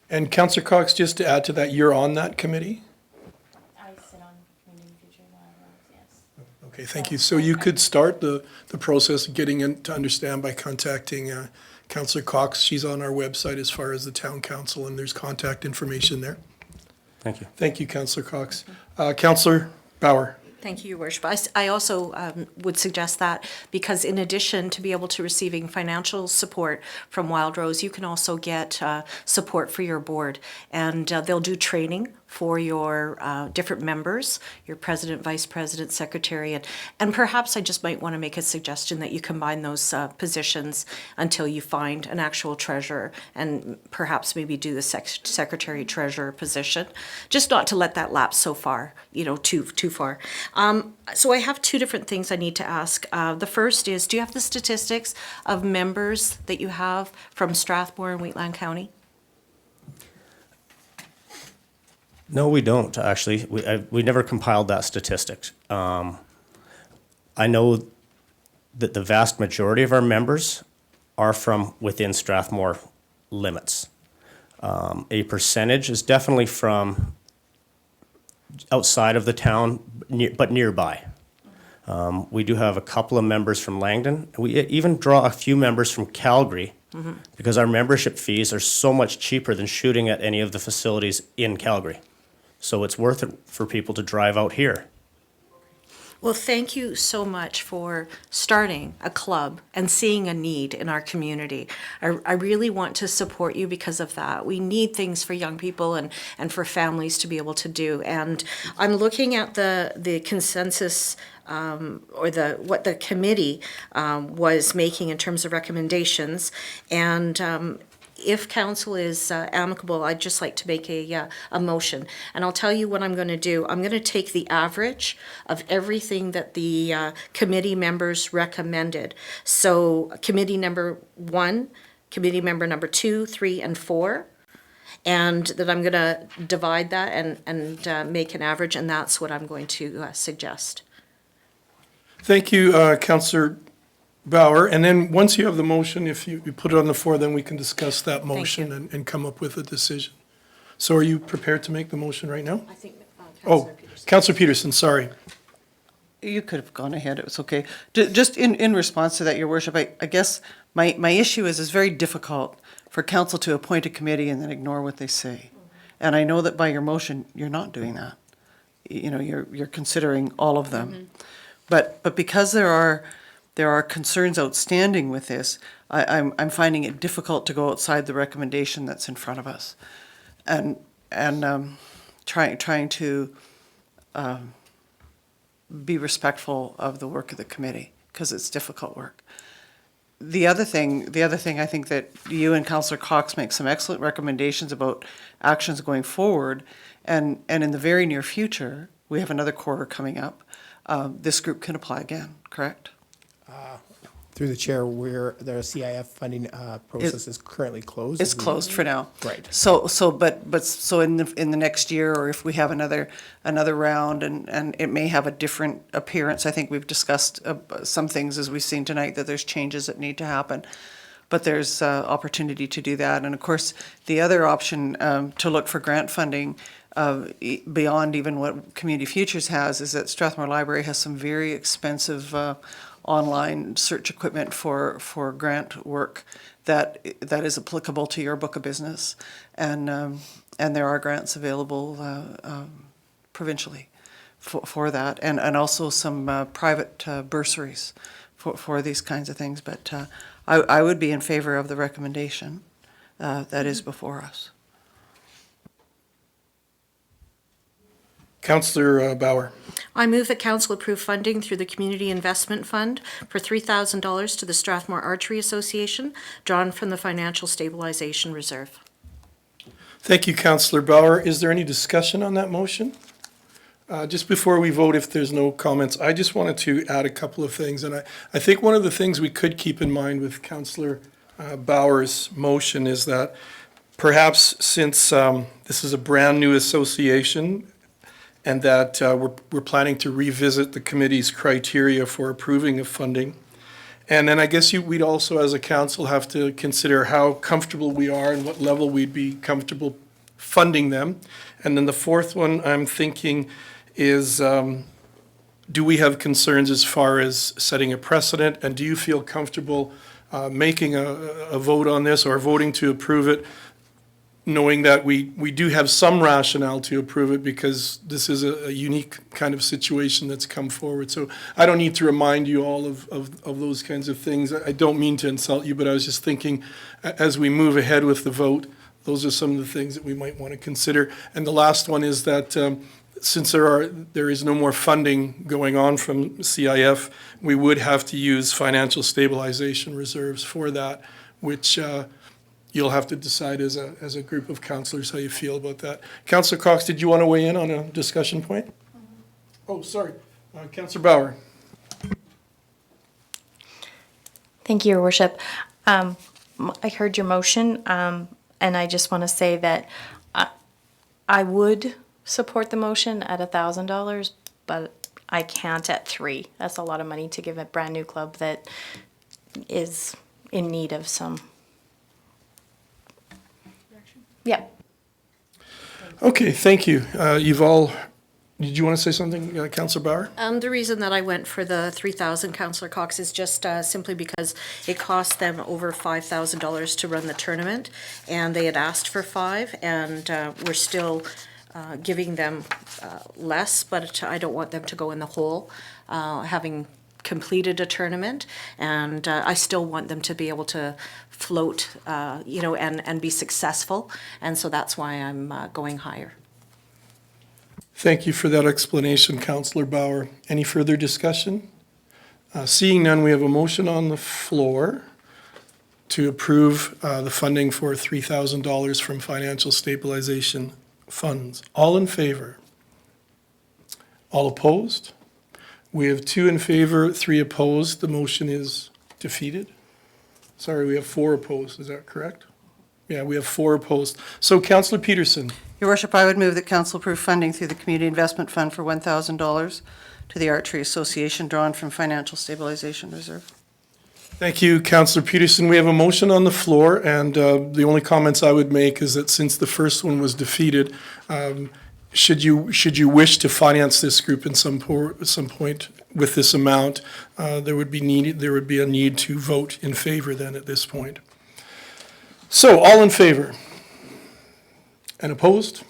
And Councillor Cox, just to add to that, you're on that committee? I sit on Community Future Wild Rose, yes. Okay, thank you. So you could start the process of getting in to understand by contacting Councillor Cox. She's on our website as far as the town council, and there's contact information there. Thank you. Thank you, Councillor Cox. Councillor Bauer. Thank you, Your Worship. I also would suggest that because in addition to be able to receiving financial support from Wild Rose, you can also get support for your board. And they'll do training for your different members, your president, vice president, secretary, and perhaps I just might want to make a suggestion that you combine those positions until you find an actual treasurer, and perhaps maybe do the secretary treasurer position, just not to let that lapse so far, too far. So I have two different things I need to ask. The first is, do you have the statistics of members that you have from Strathmore and Wheatland County? No, we don't, actually. We never compiled that statistic. I know that the vast majority of our members are from within Strathmore limits. A percentage is definitely from outside of the town, but nearby. We do have a couple of members from Langdon. We even draw a few members from Calgary because our membership fees are so much cheaper than shooting at any of the facilities in Calgary. So it's worth it for people to drive out here. Well, thank you so much for starting a club and seeing a need in our community. I really want to support you because of that. We need things for young people and for families to be able to do. And I'm looking at the consensus or what the committee was making in terms of recommendations. And if council is amicable, I'd just like to make a motion. And I'll tell you what I'm going to do. I'm going to take the average of everything that the committee members recommended. So committee number 1, committee member number 2, 3, and 4. And that I'm going to divide that and make an average, and that's what I'm going to suggest. Thank you, Councillor Bauer. And then once you have the motion, if you put it on the floor, then we can discuss that motion and come up with a decision. So are you prepared to make the motion right now? I think Councillor Peterson, sorry. You could have gone ahead, it was okay. Just in response to that, Your Worship, I guess my issue is it's very difficult for council to appoint a committee and then ignore what they say. And I know that by your motion, you're not doing that. You're considering all of them. But because there are concerns outstanding with this, I'm finding it difficult to go outside the recommendation that's in front of us, and trying to be respectful of the work of the committee because it's difficult work. The other thing I think that you and Councillor Cox make some excellent recommendations about actions going forward, and in the very near future, we have another quarter coming up. This group can apply again, correct? Through the chair, the CIF funding process is currently closed. It's closed for now. Right. So in the next year, or if we have another round, and it may have a different appearance. I think we've discussed some things as we've seen tonight, that there's changes that need to happen. but there's opportunity to do that. And of course, the other option to look for grant funding beyond even what Community Futures has is that Strathmore Library has some very expensive online search equipment for grant work that is applicable to your book of business, and there are grants available provincially for that, and also some private bursaries for these kinds of things. But I would be in favor of the recommendation that is before us. Councillor Bauer. I move that council approve funding through the Community Investment Fund for $3,000 to the Strathmore Archery Association, drawn from the Financial Stabilization Reserve. Thank you, Councillor Bauer. Is there any discussion on that motion? Just before we vote, if there's no comments, I just wanted to add a couple of things. And I think one of the things we could keep in mind with Councillor Bauer's motion is that perhaps since this is a brand-new association and that we're planning to revisit the committee's criteria for approving of funding, and then I guess we'd also, as a council, have to consider how comfortable we are and what level we'd be comfortable funding them. And then the fourth one I'm thinking is, do we have concerns as far as setting a precedent? And do you feel comfortable making a vote on this or voting to approve it, knowing that we do have some rationale to approve it because this is a unique kind of situation that's come forward. So I don't need to remind you all of those kinds of things. I don't mean to insult you, but I was just thinking as we move ahead with the vote, those are some of the things that we might want to consider. And the last one is that since there is no more funding going on from CIF, we would have to use financial stabilization reserves for that, which you'll have to decide as a group of councillors how you feel about that. Councillor Cox, did you want to weigh in on a discussion point? Oh, sorry. Councillor Bauer. Thank you, Your Worship. I heard your motion, and I just want to say that I would support the motion at $1,000, but I can't at $3,000. That's a lot of money to give a brand new club that is in need of some. Yeah. Okay, thank you. Did you want to say something, Councillor Bauer? The reason that I went for the 3,000, Councillor Cox, is just simply because it cost them over $5,000 to run the tournament, and they had asked for $5,000, and we're still giving them less, but I don't want them to go in the hole, having completed a tournament, and I still want them to be able to float, and be successful, and so that's why I'm going higher. Thank you for that explanation, Councillor Bauer. Any further discussion? Seeing none, we have a motion on the floor to approve the funding for $3,000 from financial stabilization funds. All in favor? All opposed? We have 2 in favor, 3 opposed. The motion is defeated. Sorry, we have 4 opposed. Is that correct? Yeah, we have 4 opposed. So, Councillor Peterson. Your Worship, I would move that council approve funding through the Community Investment Fund for $1,000 to the Archery Association, drawn from Financial Stabilization Reserve. Thank you, Councillor Peterson. We have a motion on the floor, and the only comments I would make is that since the first one was defeated, should you wish to finance this group in some point with this amount, there would be a need to vote in favor then at this point. So, all in favor? And opposed?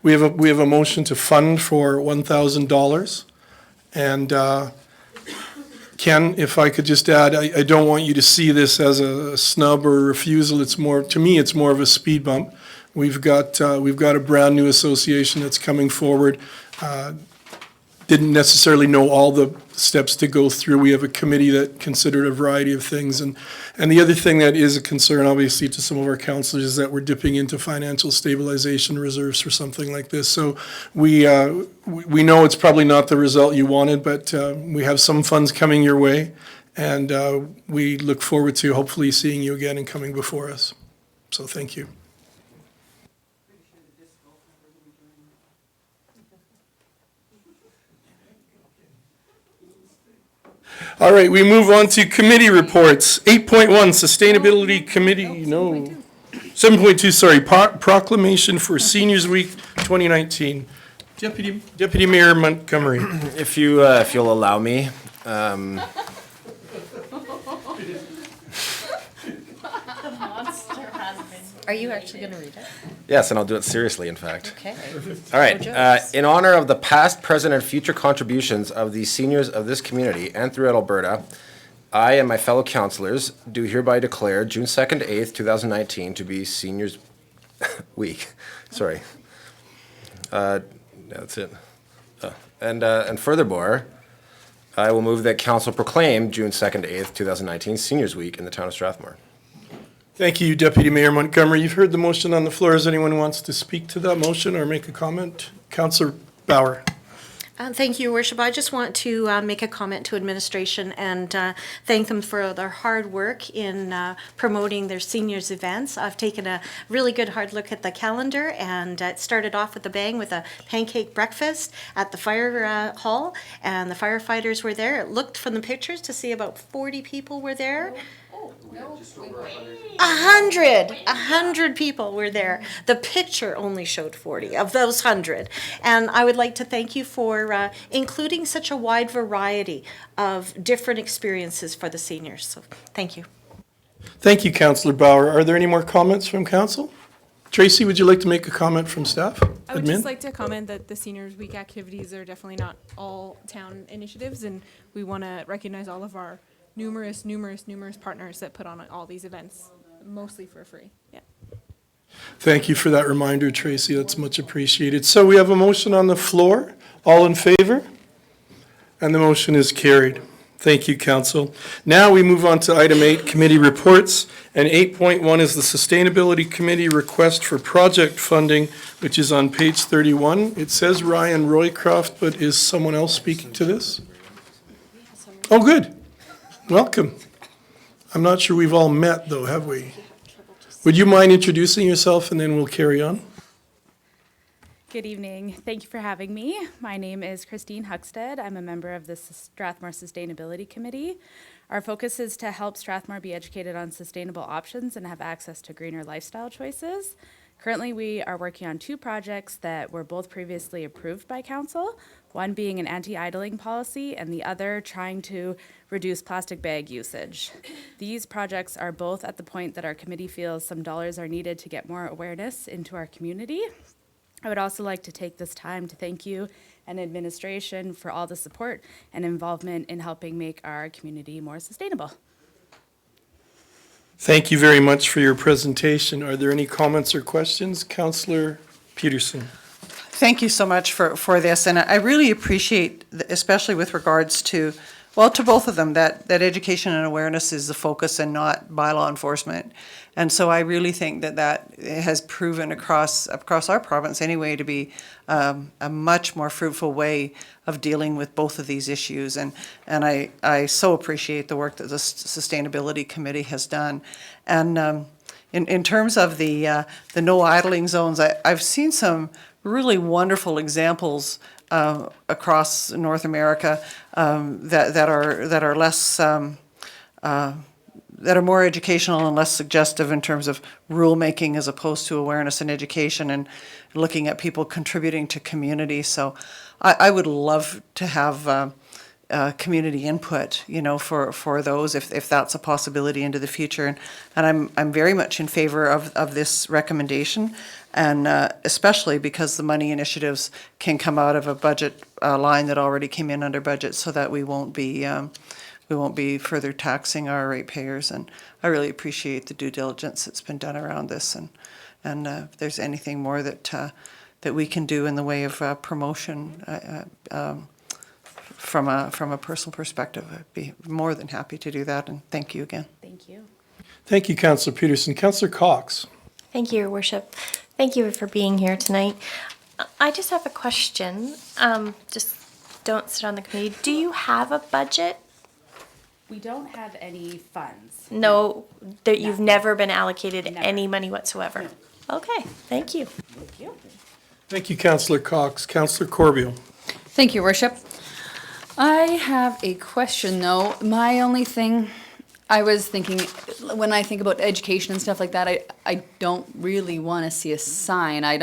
We have a motion to fund for $1,000, and Ken, if I could just add, I don't want you to see this as a snub or a refusal. To me, it's more of a speed bump. We've got a brand new association that's coming forward. Didn't necessarily know all the steps to go through. We have a committee that considered a variety of things. And the other thing that is a concern, obviously, to some of our councillors is that we're dipping into financial stabilization reserves for something like this. So we know it's probably not the result you wanted, but we have some funds coming your way. And we look forward to hopefully seeing you again and coming before us. So thank you. All right, we move on to committee reports. 8.1, Sustainability Committee, no. 7.2, sorry, Proclamation for Seniors Week 2019. Deputy Mayor Montgomery. If you'll allow me, Are you actually going to read it? yes, and I'll do it seriously, in fact. Okay. All right. In honor of the past, present, and future contributions of the seniors of this community and throughout Alberta, I and my fellow councillors do hereby declare June 2nd to 8th, 2019 to be Seniors Week. Sorry. That's it. And furthermore, I will move that council proclaim June 2nd to 8th, 2019 Seniors Week in the town of Strathmore. Thank you, Deputy Mayor Montgomery. You've heard the motion on the floor. Is anyone who wants to speak to that motion or make a comment? Councillor Bauer. Thank you, Your Worship. I just want to make a comment to administration and thank them for their hard work in promoting their seniors events. I've taken a really good hard look at the calendar, and it started off with a bang with a pancake breakfast at the fire hall, and the firefighters were there. It looked from the pictures to see about 40 people were there. 100 people were there. The picture only showed 40 of those 100. And I would like to thank you for including such a wide variety of different experiences for the seniors. So thank you. Thank you, Councillor Bauer. Are there any more comments from council? Tracy, would you like to make a comment from staff? I would Admin? just like to comment that the Seniors Week activities are definitely not all town initiatives, and we want to recognize all of our numerous partners that put on all these events, mostly for free. Yeah. Thank you for that reminder, Tracy. That's much appreciated. So we have a motion on the floor. All in favor? And the motion is carried. Thank you, Council. Now we move on to item 8, committee reports. And 8.1 is the Sustainability Committee request for project funding, which is on page 31. It says Ryan Roycroft, but is someone else speaking to this? Oh, good. Welcome. I'm not sure we've all met, though, have we? Would you mind introducing yourself, and then we'll carry on? Good evening. Thank you for having me. My name is Christine Huckstead. I'm a member of the Strathmore Sustainability Committee. Our focus is to help Strathmore be educated on sustainable options and have access to greener lifestyle choices. Currently, we are working on 2 projects that were both previously approved by council, one being an anti-idling policy and the other trying to reduce plastic bag usage. These projects are both at the point that our committee feels some dollars are needed to get more awareness into our community. I would also like to take this time to thank you and administration for all the support and involvement in helping make our community more sustainable. Thank you very much for your presentation. Are there any comments or questions? Councillor Peterson. Thank you so much for this, and I really appreciate, especially with regards to, well, to both of them, that education and awareness is the focus and not bylaw enforcement. And so I really think that has proven across our province anyway to be a much more fruitful way of dealing with both of these issues. And I so appreciate the work that the Sustainability Committee has done. And in terms of the no idling zones, I've seen some really wonderful examples across North America that are less that are more educational and less suggestive in terms of rulemaking as opposed to awareness and education and looking at people contributing to community. So I would love to have community input, for those if that's a possibility into the future. And I'm very much in favor of this recommendation, and especially because the money initiatives can come out of a budget line that already came in under budget, so that we won't be further taxing our ratepayers. And I really appreciate the due diligence that's been done around this. And if there's anything more that we can do in the way of promotion from a personal perspective, I'd be more than happy to do that. And thank you again. Thank you. Thank you, Councillor Peterson. Councillor Cox. Thank you, Your Worship. Thank you for being here tonight. I just have a question. Just don't sit on the committee. Do you have a budget? We don't have any funds. No, that you've never been allocated any money whatsoever? No. Okay, thank you. Thank you. Thank you, Councillor Cox. Councillor Corbeil. Thank you, Worship. I have a question though. My only thing, I was thinking, when I think about education and stuff like that, I don't really want to see a sign. I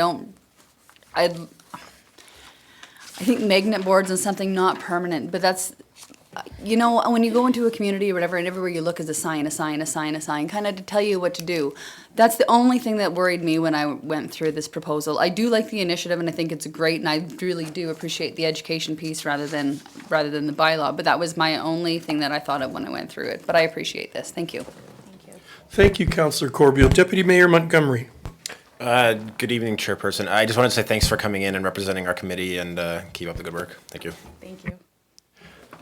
think magnet boards and something not permanent, but that's, you know, when you go into a community or whatever, and everywhere you look is a sign, kind of to tell you what to do. That's the only thing that worried me when I went through this proposal. I do like the initiative, and I think it's great, and I really do appreciate the education piece rather than the bylaw. But that was my only thing that I thought of when I went through it. But I appreciate this. Thank you. Thank you, Councillor Corbeil. Deputy Mayor Montgomery. Good evening, Chairperson. I just wanted to say thanks for coming in and representing our committee, and keep up the good work. Thank you. Thank you.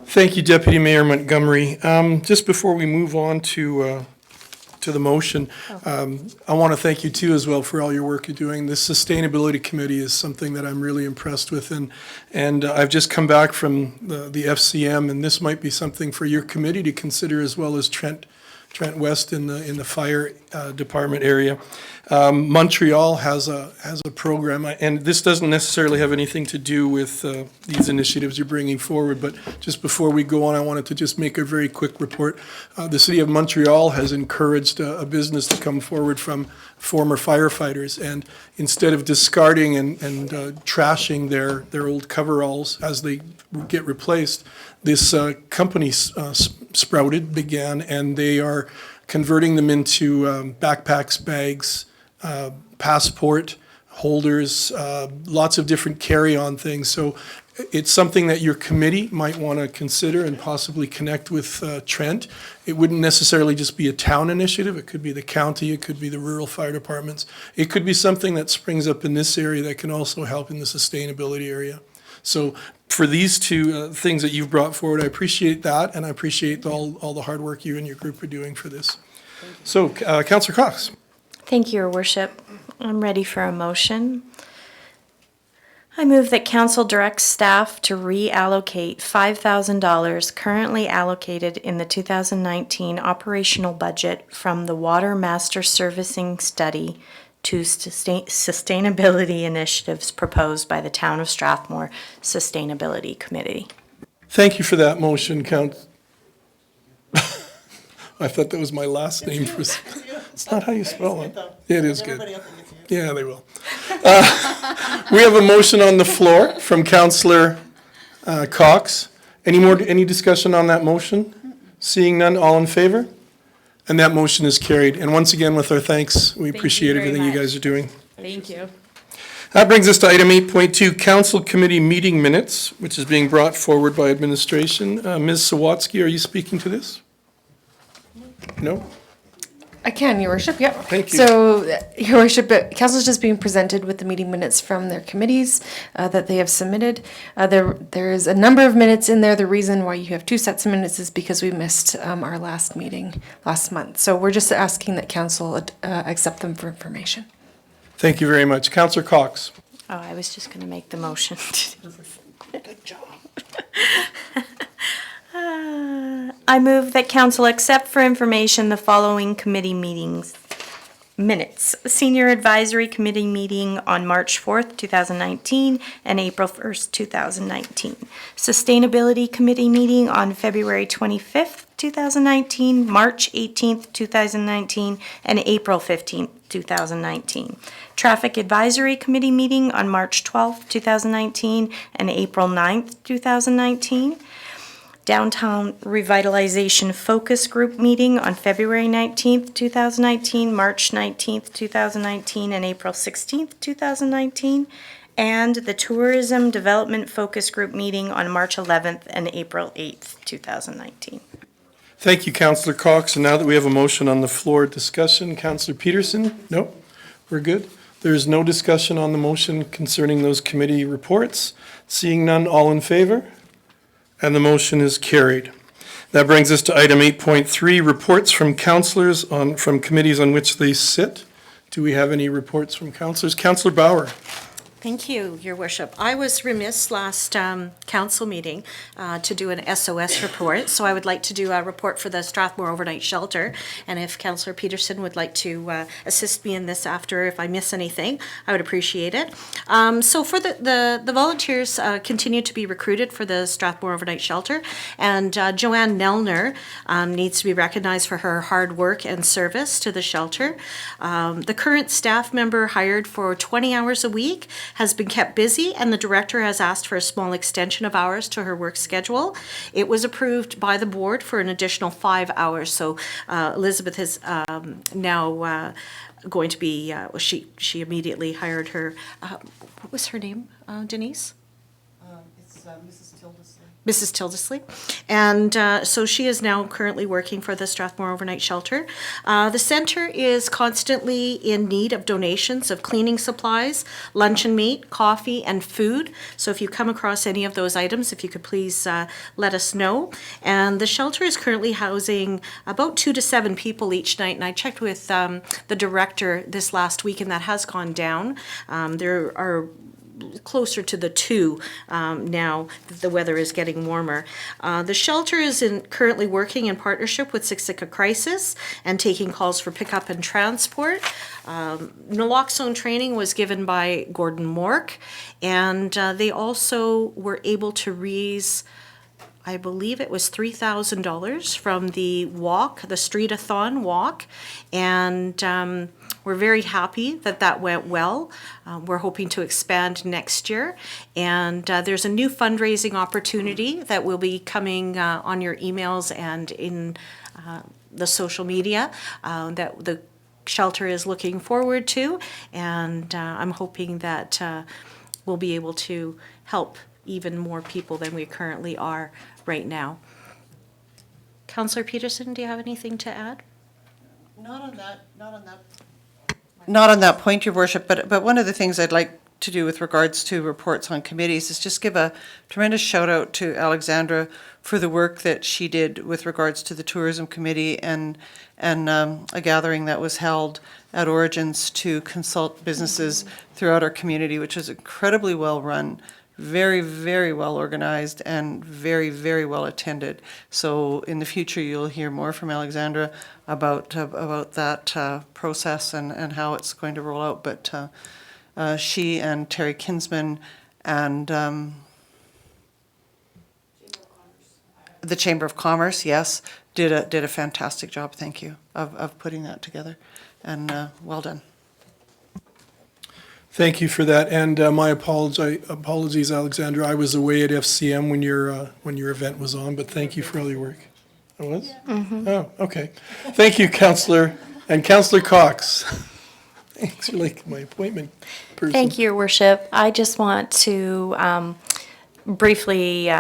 Thank you, Deputy Mayor Montgomery. Just before we move on to the motion, I want to thank you too as well for all your work you're doing. This Sustainability Committee is something that I'm really impressed with, and I've just come back from the FCM, and this might be something for your committee to consider as well as Trent West in the fire department area. Montreal has a program, and this doesn't necessarily have anything to do with these initiatives you're bringing forward, but just before we go on, I wanted to just make a very quick report. The City of Montreal has encouraged a business to come forward from former firefighters, and instead of discarding and trashing their old coveralls as they get replaced, this company began, and they are converting them into backpacks, bags, passport holders, lots of different carry-on things. So it's something that your committee might want to consider and possibly connect with Trent. It wouldn't necessarily just be a town initiative. It could be the county. It could be the rural fire departments. It could be something that springs up in this area that can also help in the sustainability area. So for these two things that you've brought forward, I appreciate that, and I appreciate all the hard work you and your group are doing for this. So, Councillor Cox. Thank you, Your Worship. I'm ready for a motion. I move that council directs staff to reallocate $5,000 currently allocated in the 2019 operational budget from the Water Master Servicing Study to sustainability initiatives proposed by the Town of Strathmore Sustainability Committee. Thank you for that motion, I thought that was my last name. It's not how you spell it. It is good. Yeah, they will. We have a motion on the floor from Councillor Cox. Any discussion on that motion? Seeing none, all in favor? And that motion is carried. And once again, with our thanks, we appreciate everything you guys are doing. Thank you. That brings us to item 8.2, Council Committee Meeting Minutes, which is being brought forward by administration. Ms. Sawatsky, are you speaking to this? No? I can, Your Worship, yep. Thank you. So, Your Worship, Council's just being presented with the meeting minutes from their committees that they have submitted. There is a number of minutes in there. The reason why you have two sets of minutes is because we missed our last meeting last month. So we're just asking that Council accept them for information. Thank you very much. Councillor Cox. Oh, I was just going to make the motion. Good job. I move that council accept for information the following committee meetings minutes. Senior Advisory Committee meeting on March 4th, 2019 and April 1st, 2019. Sustainability Committee meeting on February 25th, 2019, March 18th, 2019, and April 15th, 2019. Traffic Advisory Committee meeting on March 12th, 2019, and April 9th, 2019. Downtown Revitalization Focus Group meeting on February 19th, 2019, March 19th, 2019, and April 16th, 2019. And the Tourism Development Focus Group meeting on March 11th and April 8th, 2019. Thank you, Councillor Cox. And now that we have a motion on the floor, discussion. Councillor Peterson? No? We're good? There is no discussion on the motion concerning those committee reports. Seeing none, all in favor? And the motion is carried. That brings us to item 8.3, reports from councillors from committees on which they sit. Do we have any reports from councillors? Councillor Bauer. Thank you, Your Worship. I was remiss last council meeting to do an SOS report, so I would like to do a report for the Strathmore Overnight Shelter. And if Councillor Peterson would like to assist me in this after, if I miss anything, I would appreciate it. So for the volunteers continue to be recruited for the Strathmore Overnight Shelter, and Joanne Nelner needs to be recognized for her hard work and service to the shelter. The current staff member hired for 20 hours a week has been kept busy, and the director has asked for a small extension of hours to her work schedule. It was approved by the board for an additional 5 hours, so Elizabeth is now going to be, she immediately hired her, what was her name, Denise? It's Mrs. Tildesley. Mrs. Tildesley. And so she is now currently working for the Strathmore Overnight Shelter. The centre is constantly in need of donations of cleaning supplies, luncheon meat, coffee, and food. So if you come across any of those items, if you could please let us know. And the shelter is currently housing about 2 to 7 people each night. And I checked with the director this last week, and that has gone down. There are closer to the 2 now that the weather is getting warmer. The shelter is currently working in partnership with Siksika Crisis and taking calls for pickup and transport. Naloxone training was given by Gordon Mork, and they also were able to raise, I believe it was $3,000 from the walk, the Street-a-thon walk, and we're very happy that that went well. We're hoping to expand next year, and there's a new fundraising opportunity that will be coming on your emails and in the social media that the shelter is looking forward to, and I'm hoping that we'll be able to help even more people than we currently are right now. Councillor Peterson, do you have anything to add? Not on that point, Your Worship, but one of the things I'd like to do with regards to reports on committees is just give a tremendous shout out to Alexandra for the work that she did with regards to the Tourism Committee and a gathering that was held at Origins to consult businesses throughout our community, which was incredibly well run, very, very well organized, and very, very well attended. So in the future, you'll hear more from Alexandra about that process and how it's going to roll out. But she and Terry Kinsman and the Chamber of Commerce, yes, did a fantastic job. Thank you of putting that together, and well done. Thank you for that, and my apologies, Alexandra. I was away at FCM when your event was on, but thank you for all your work. I was? Mm-hmm. Oh, okay. Thank you, Councillor, and Councillor Cox. Thanks, you're like my appointment person. Thank you, Your Worship. I just want to briefly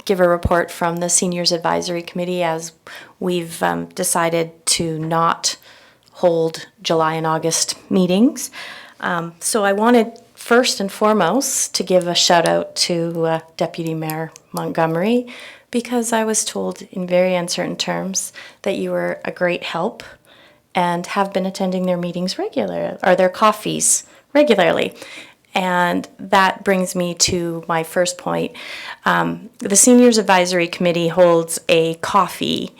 give a report from the Seniors Advisory Committee, as we've decided to not hold July and August meetings. So I wanted first and foremost to give a shout out to Deputy Mayor Montgomery, because I was told in very uncertain terms that you were a great help and have been attending their meetings regularly, or their coffees regularly. And that brings me to my first point. The Seniors Advisory Committee holds a coffee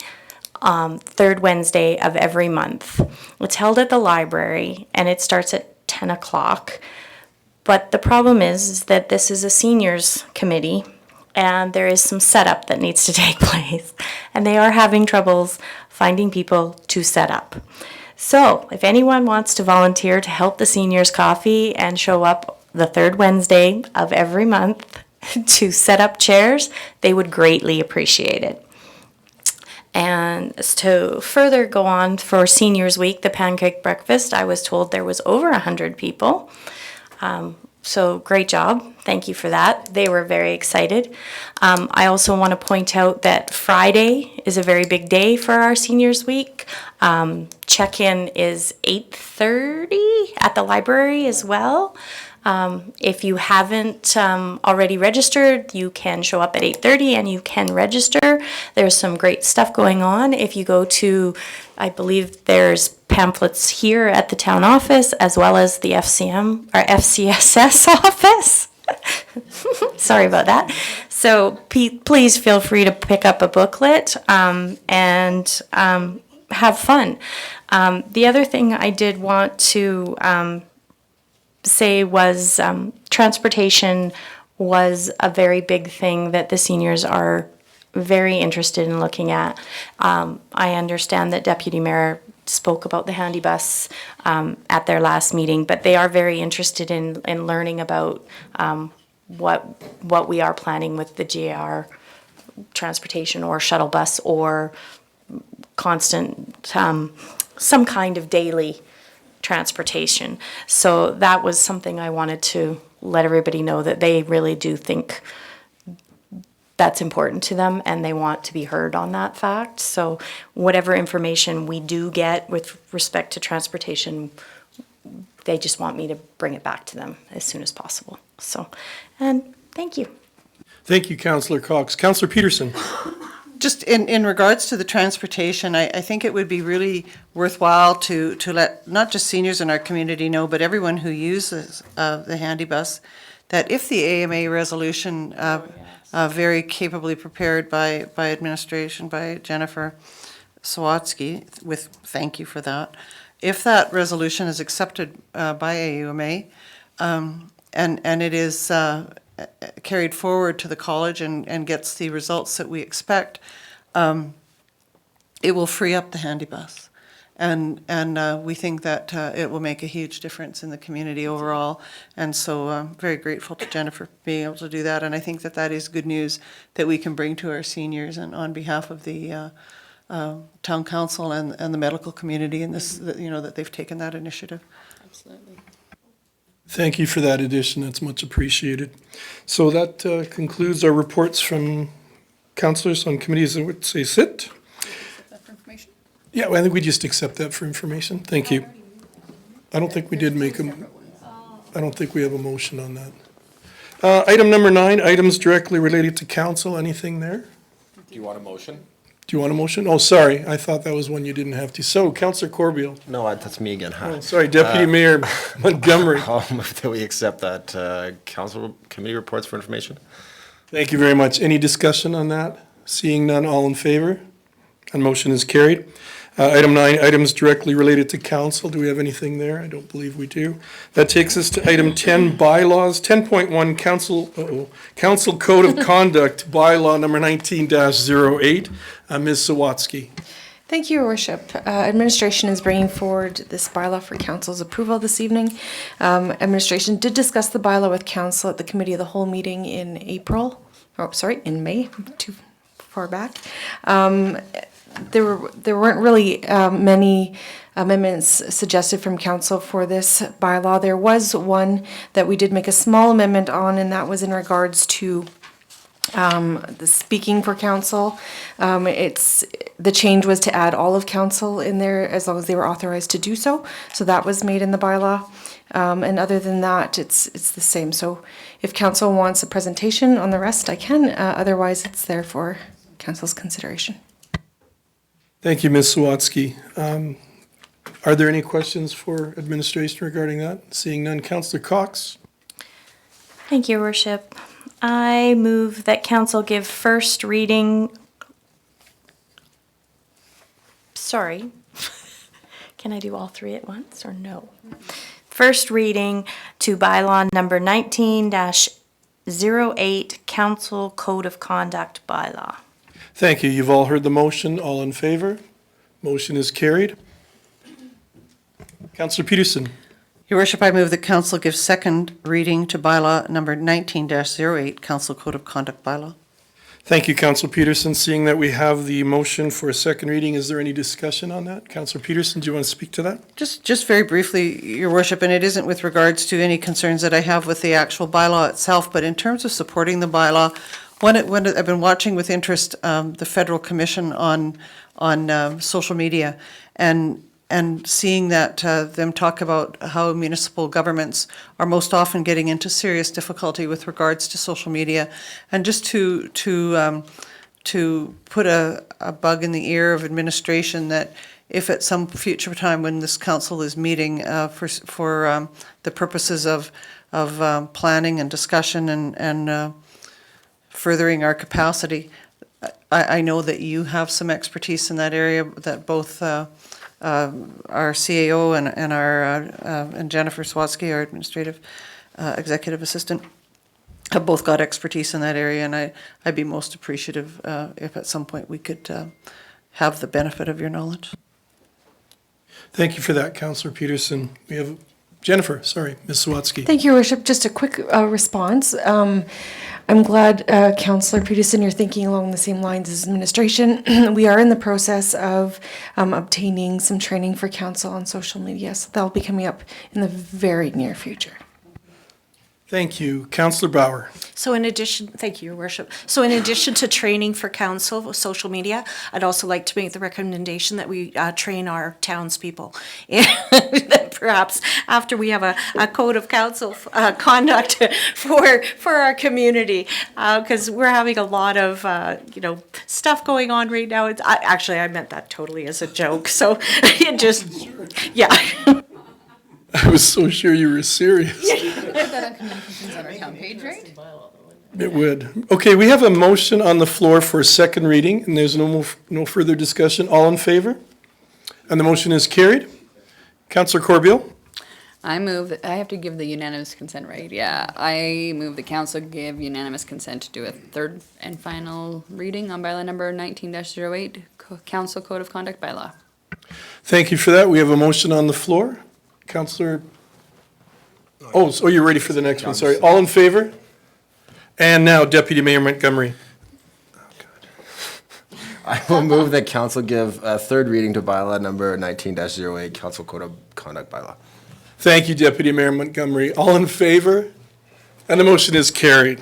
third Wednesday of every month. It's held at the library, and it starts at 10 o'clock. But the problem is that this is a seniors committee, and there is some setup that needs to take place, and they are having troubles finding people to set up. So if anyone wants to volunteer to help the seniors coffee and show up the third Wednesday of every month to set up chairs, they would greatly appreciate it. And to further go on for Seniors Week, the pancake breakfast, I was told there was over 100 people. So great job. Thank you for that. They were very excited. I also want to point out that Friday is a very big day for our Seniors Week. Check-in is 8:30 at the library as well. If you haven't already registered, you can show up at 8:30 and you can register. There's some great stuff going on. If you go to, I believe there's pamphlets here at the town office as well as the FCM or FCSS office. Sorry about that. So please feel free to pick up a booklet and have fun. The other thing I did want to say was transportation was a very big thing that the seniors are very interested in looking at. I understand that Deputy Mayor spoke about the handy bus at their last meeting, but they are very interested in learning about what we are planning with the GR transportation or shuttle bus or constant, some kind of daily transportation. So that was something I wanted to let everybody know, that they really do think that's important to them and they want to be heard on that fact. So whatever information we do get with respect to transportation, they just want me to bring it back to them as soon as possible. So, and thank you. Thank you, Councillor Cox. Councillor Peterson. Just in regards to the transportation, I think it would be really worthwhile to let not just seniors in our community know, but everyone who uses the handy bus, that if the AMA resolution, very capably prepared by administration, by Jennifer Sawatsky, with thank you for that, if that resolution is accepted by AUMA, and it is carried forward to the college and gets the results that we expect, it will free up the handy bus. And we think that it will make a huge difference in the community overall. And so I'm very grateful to Jennifer for being able to do that. And I think that that is good news that we can bring to our seniors, and on behalf of the town council and the medical community in this, that they've taken that initiative. Absolutely. Thank you for that addition. That's much appreciated. So that concludes our reports from councillors on committees that would say sit. Yeah, well, I think we just accept that for information. Thank you. I don't think we did make them. I don't think we have a motion on that. Item number 9, items directly related to council. Anything there? Do you want a motion? Do you want a motion? Oh, sorry. I thought that was one you didn't have to. So, Councillor Corbeil. No, that's me again, huh? Oh, sorry, Deputy Mayor Montgomery. I'll move that we accept that council committee reports for information. Thank you very much. Any discussion on that? Seeing none, all in favor? And motion is carried. Item 9, items directly related to council. Do we have anything there? I don't believe we do. That takes us to item 10, bylaws. 10.1, council code of conduct, bylaw number 19-08. Ms. Sawatsky. Thank you, Your Worship. Administration is bringing forward this bylaw for council's approval this evening. Administration did discuss the bylaw with council at the committee of the whole meeting in in May, too far back. There weren't really many amendments suggested from council for this bylaw. There was one that we did make a small amendment on, and that was in regards to the speaking for council. The change was to add all of council in there as long as they were authorized to do so. So that was made in the bylaw. And other than that, it's the same. So if council wants a presentation on the rest, I can. Otherwise, it's there for council's consideration. Thank you, Ms. Sawatsky. Are there any questions for administration regarding that? Seeing none, Councillor Cox. Thank you, Your Worship. I move that council give first reading. Sorry. Can I do all three at once or no? First reading to bylaw number 19-08, Council Code of Conduct bylaw. Thank you. You've all heard the motion. All in favor? Motion is carried. Councillor Peterson. Your Worship, I move that council give second reading to bylaw number 19-08, Council Code of Conduct bylaw. Thank you, Councillor Peterson. Seeing that we have the motion for a second reading, is there any discussion on that? Councillor Peterson, do you want to speak to that? Just very briefly, Your Worship, and it isn't with regards to any concerns that I have with the actual bylaw itself, but in terms of supporting the bylaw, when I've been watching with interest the Federal Commission on social media, and and seeing that them talk about how municipal governments are most often getting into serious difficulty with regards to social media, and just to put a bug in the ear of administration that if at some future time when this council is meeting for the purposes of planning and discussion and furthering our capacity, I know that you have some expertise in that area, that both our CAO and Jennifer Swatsky, our administrative executive assistant, have both got expertise in that area, and I'd be most appreciative if at some point we could have the benefit of your knowledge. Thank you for that, Councillor Peterson. We have Jennifer, sorry, Ms. Sawatsky. Thank you, Your Worship. Just a quick response. I'm glad, Councillor Peterson, you're thinking along the same lines as administration. We are in the process of obtaining some training for council on social media, so that'll be coming up in the very near future. Thank you. Councillor Bauer. So in addition, thank you, Your Worship. So in addition to training for council of social media, I'd also like to make the recommendation that we train our townspeople. That perhaps after we have a code of council conduct for our community, because we're having a lot of stuff going on right now. I meant that totally as a joke. So it just, yeah. I was so sure you were serious. Put that on communications on our town page, right? It would. Okay, we have a motion on the floor for a second reading, and there's no further discussion. All in favor? And the motion is carried. Councillor Corbeil? I move that, I have to give the unanimous consent, right? Yeah, I move the council give unanimous consent to do a third and final reading on bylaw number 19-08, Council Code of Conduct bylaw. Thank you for that. We have a motion on the floor. Councillor, so you're ready for the next one, sorry. All in favor? And now Deputy Mayor Montgomery. I will move that council give a third reading to bylaw number 19-08, Council Code of Conduct bylaw. Thank you, Deputy Mayor Montgomery. All in favor? And the motion is carried.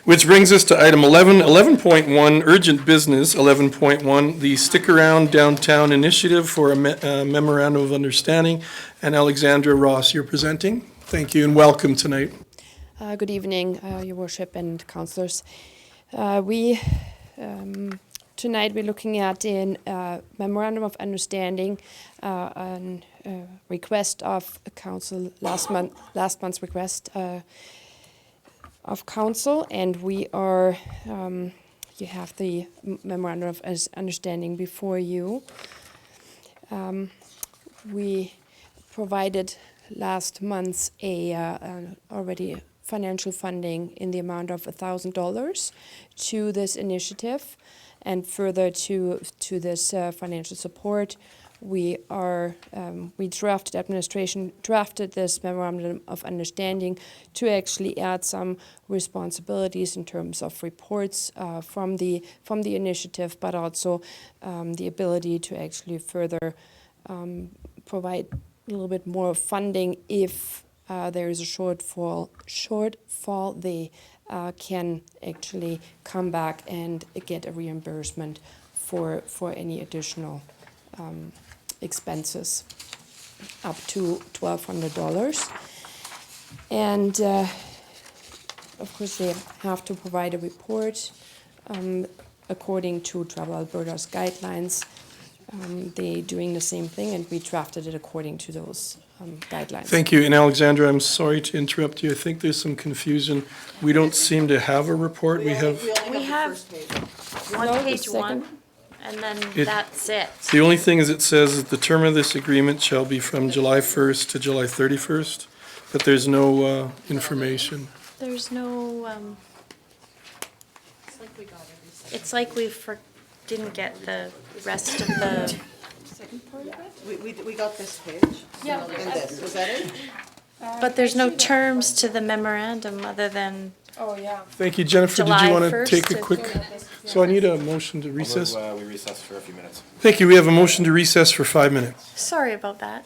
Which brings us to item 11, 11.1, urgent business, 11.1, the Stick Around Downtown Initiative for a Memorandum of Understanding. And Alexandra Ross, you're presenting. Thank you and welcome tonight. Good evening, Your Worship and councillors. Tonight we're looking at a Memorandum of Understanding, a request of council last month's request of council, and we are, you have the Memorandum of Understanding before you. We provided last month already financial funding in the amount of $1,000 to this initiative, and further to this financial support. We administration drafted this Memorandum of Understanding to actually add some responsibilities in terms of reports from the initiative, but also the ability to actually further provide a little bit more funding if there is a shortfall. They can actually come back and get a reimbursement for any additional expenses up to $1,200. And of course they have to provide a report according to Travel Alberta's guidelines. They're doing the same thing, and we drafted it according to those guidelines. Thank you. And Alexandra, I'm sorry to interrupt you. I think there's some confusion. We don't seem to have a report. We have One page one, and then that's it. the only thing is it says that the term of this agreement shall be from July 1st to July 31st, but there's no information. There's no, it's like we didn't get the rest of the. We got this page. Yeah. And this, was that it? But there's no terms to the memorandum other than. Oh, yeah. Thank you, Jennifer. Did you July want to 1st take a to- quick? So I need a motion to recess. We recess for a few minutes. Thank you. We have a motion to recess for 5 minutes. Sorry about that.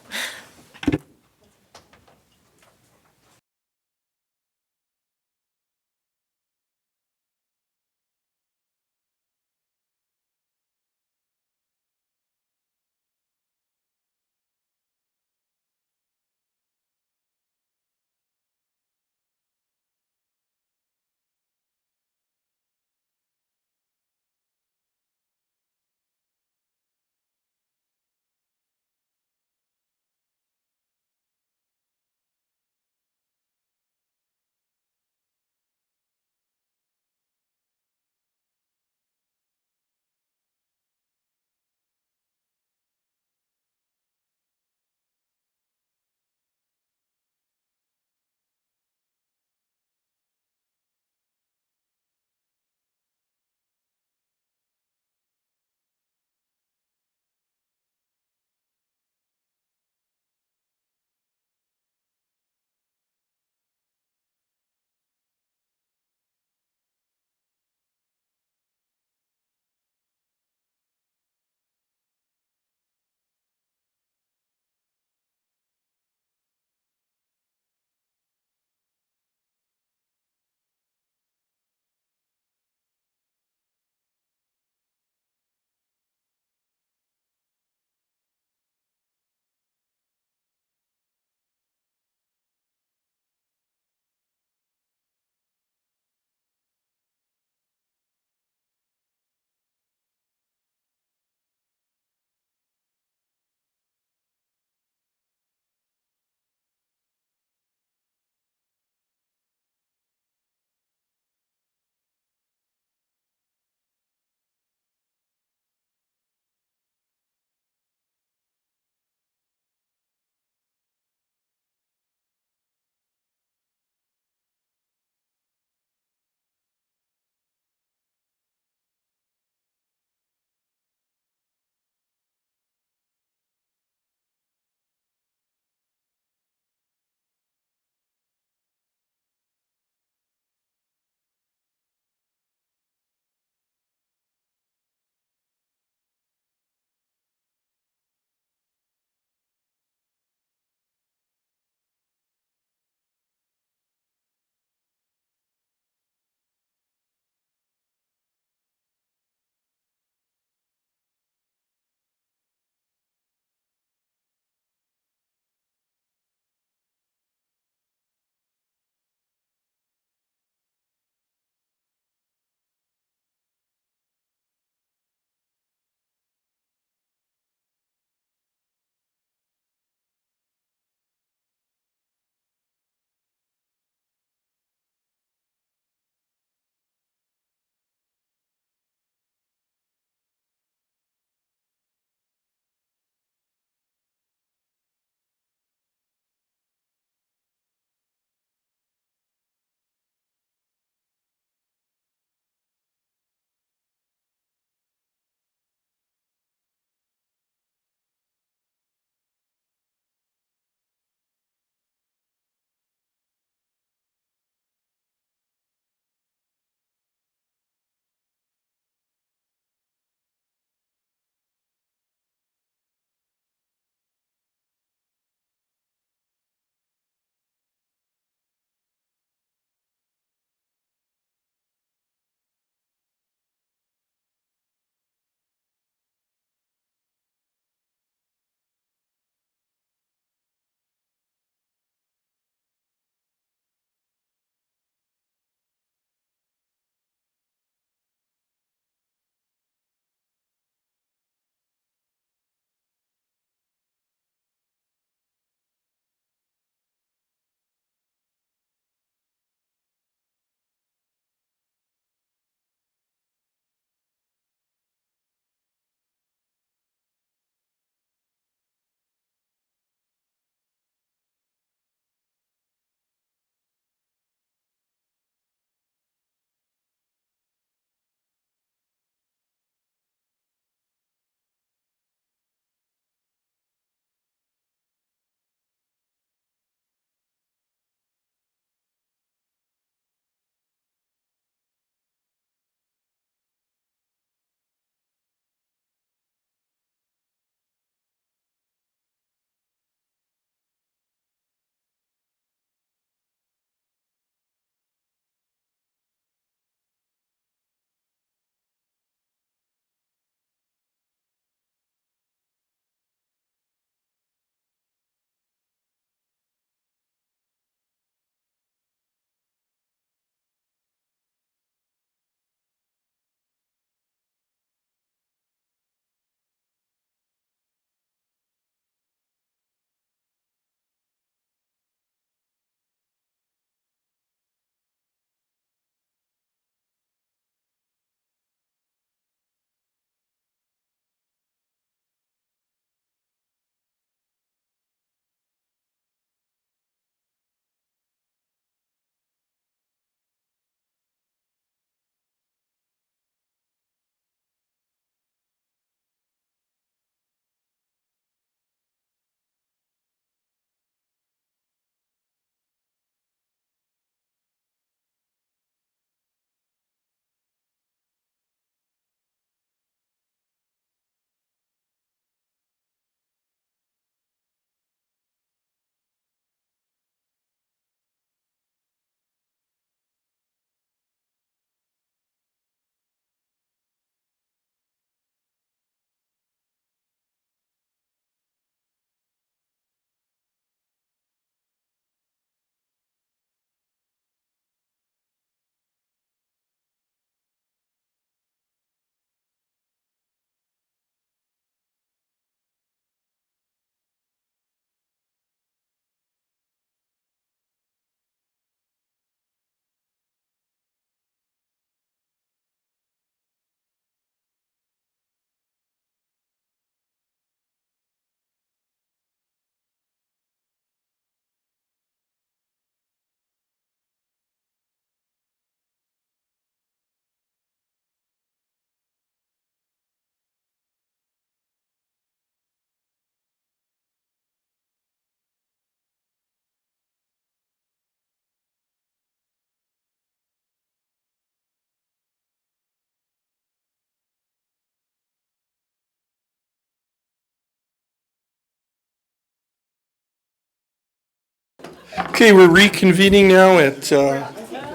Okay, we're reconvening now at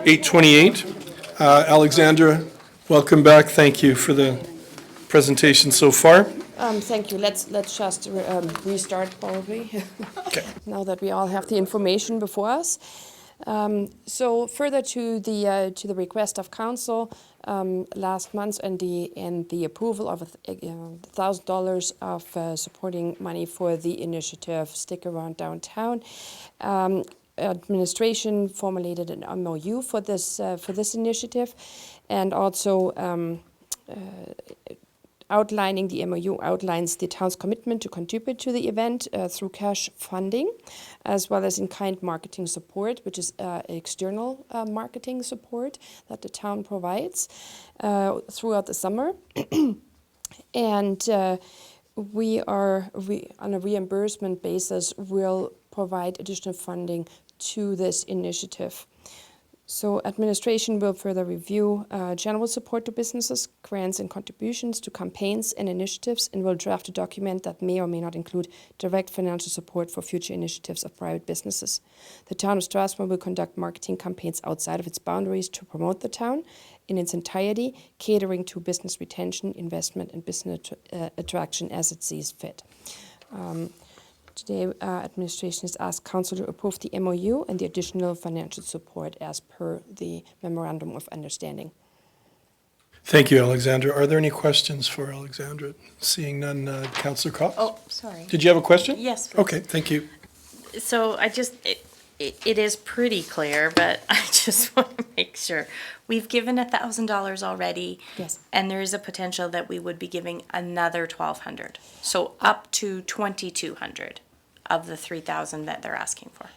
8:28. Alexandra, welcome back. Thank you for the presentation so far. Thank you. Let's just restart probably. Okay. Now that we all have the information before us. So further to the request of council last month and the approval of $1,000 of supporting money for the initiative Stick Around Downtown. Administration formulated an MOU for this initiative, and also outlining the MOU outlines the town's commitment to contribute to the event through cash funding, as well as in-kind marketing support, which is external marketing support that the town provides throughout the summer. And we on a reimbursement basis, will provide additional funding to this initiative. So administration will further review general support to businesses, grants and contributions to campaigns and initiatives, and will draft a document that may or may not include direct financial support for future initiatives of private businesses. The town of Strathmore will conduct marketing campaigns outside of its boundaries to promote the town in its entirety, catering to business retention, investment, and business attraction as it sees fit. Today, administration has asked council to approve the MOU and the additional financial support as per the memorandum of understanding. Thank you, Alexandra. Are there any questions for Alexandra? Seeing none, Councillor Cox? Oh, sorry. Did you have a question? Yes, please. Okay, thank you. So it is pretty clear, but I just want to make sure. We've given $1,000 already. Yes. And there is a potential that we would be giving another $1,200. So up to $2,200 of the $3,000 that they're asking for.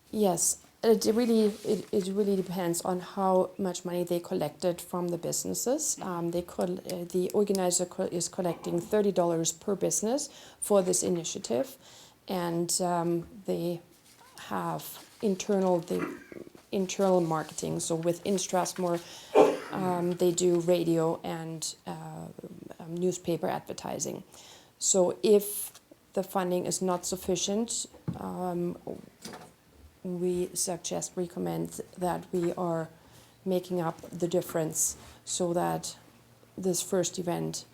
Yes, it really depends on how much money they collected from the businesses. The organizer is collecting $30 per business for this initiative, and they have internal marketing. So within Strathmore, they do radio and newspaper advertising. So if the funding is not sufficient, we recommend that we are making up the difference so that this first event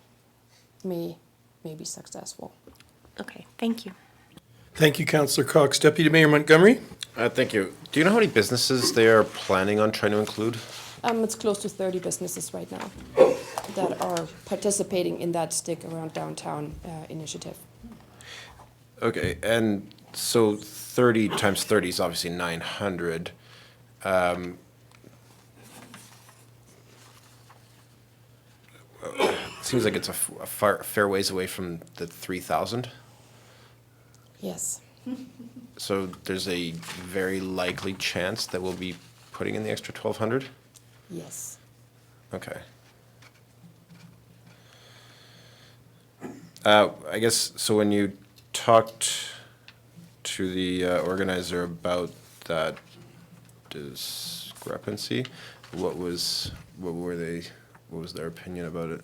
may be successful. Okay, thank you. Thank you, Councillor Cox. Deputy Mayor Montgomery? Thank you. Do you know how many businesses they are planning on trying to include? It's close to 30 businesses right now that are participating in that Stick Around Downtown initiative. Okay, and so 30 times 30 is obviously 900. Seems like it's a fair ways away from the 3,000. Yes. So there's a very likely chance that we'll be putting in the extra 1,200? Yes. Okay. I guess, so when you talked to the organizer about that discrepancy, what was their opinion about it?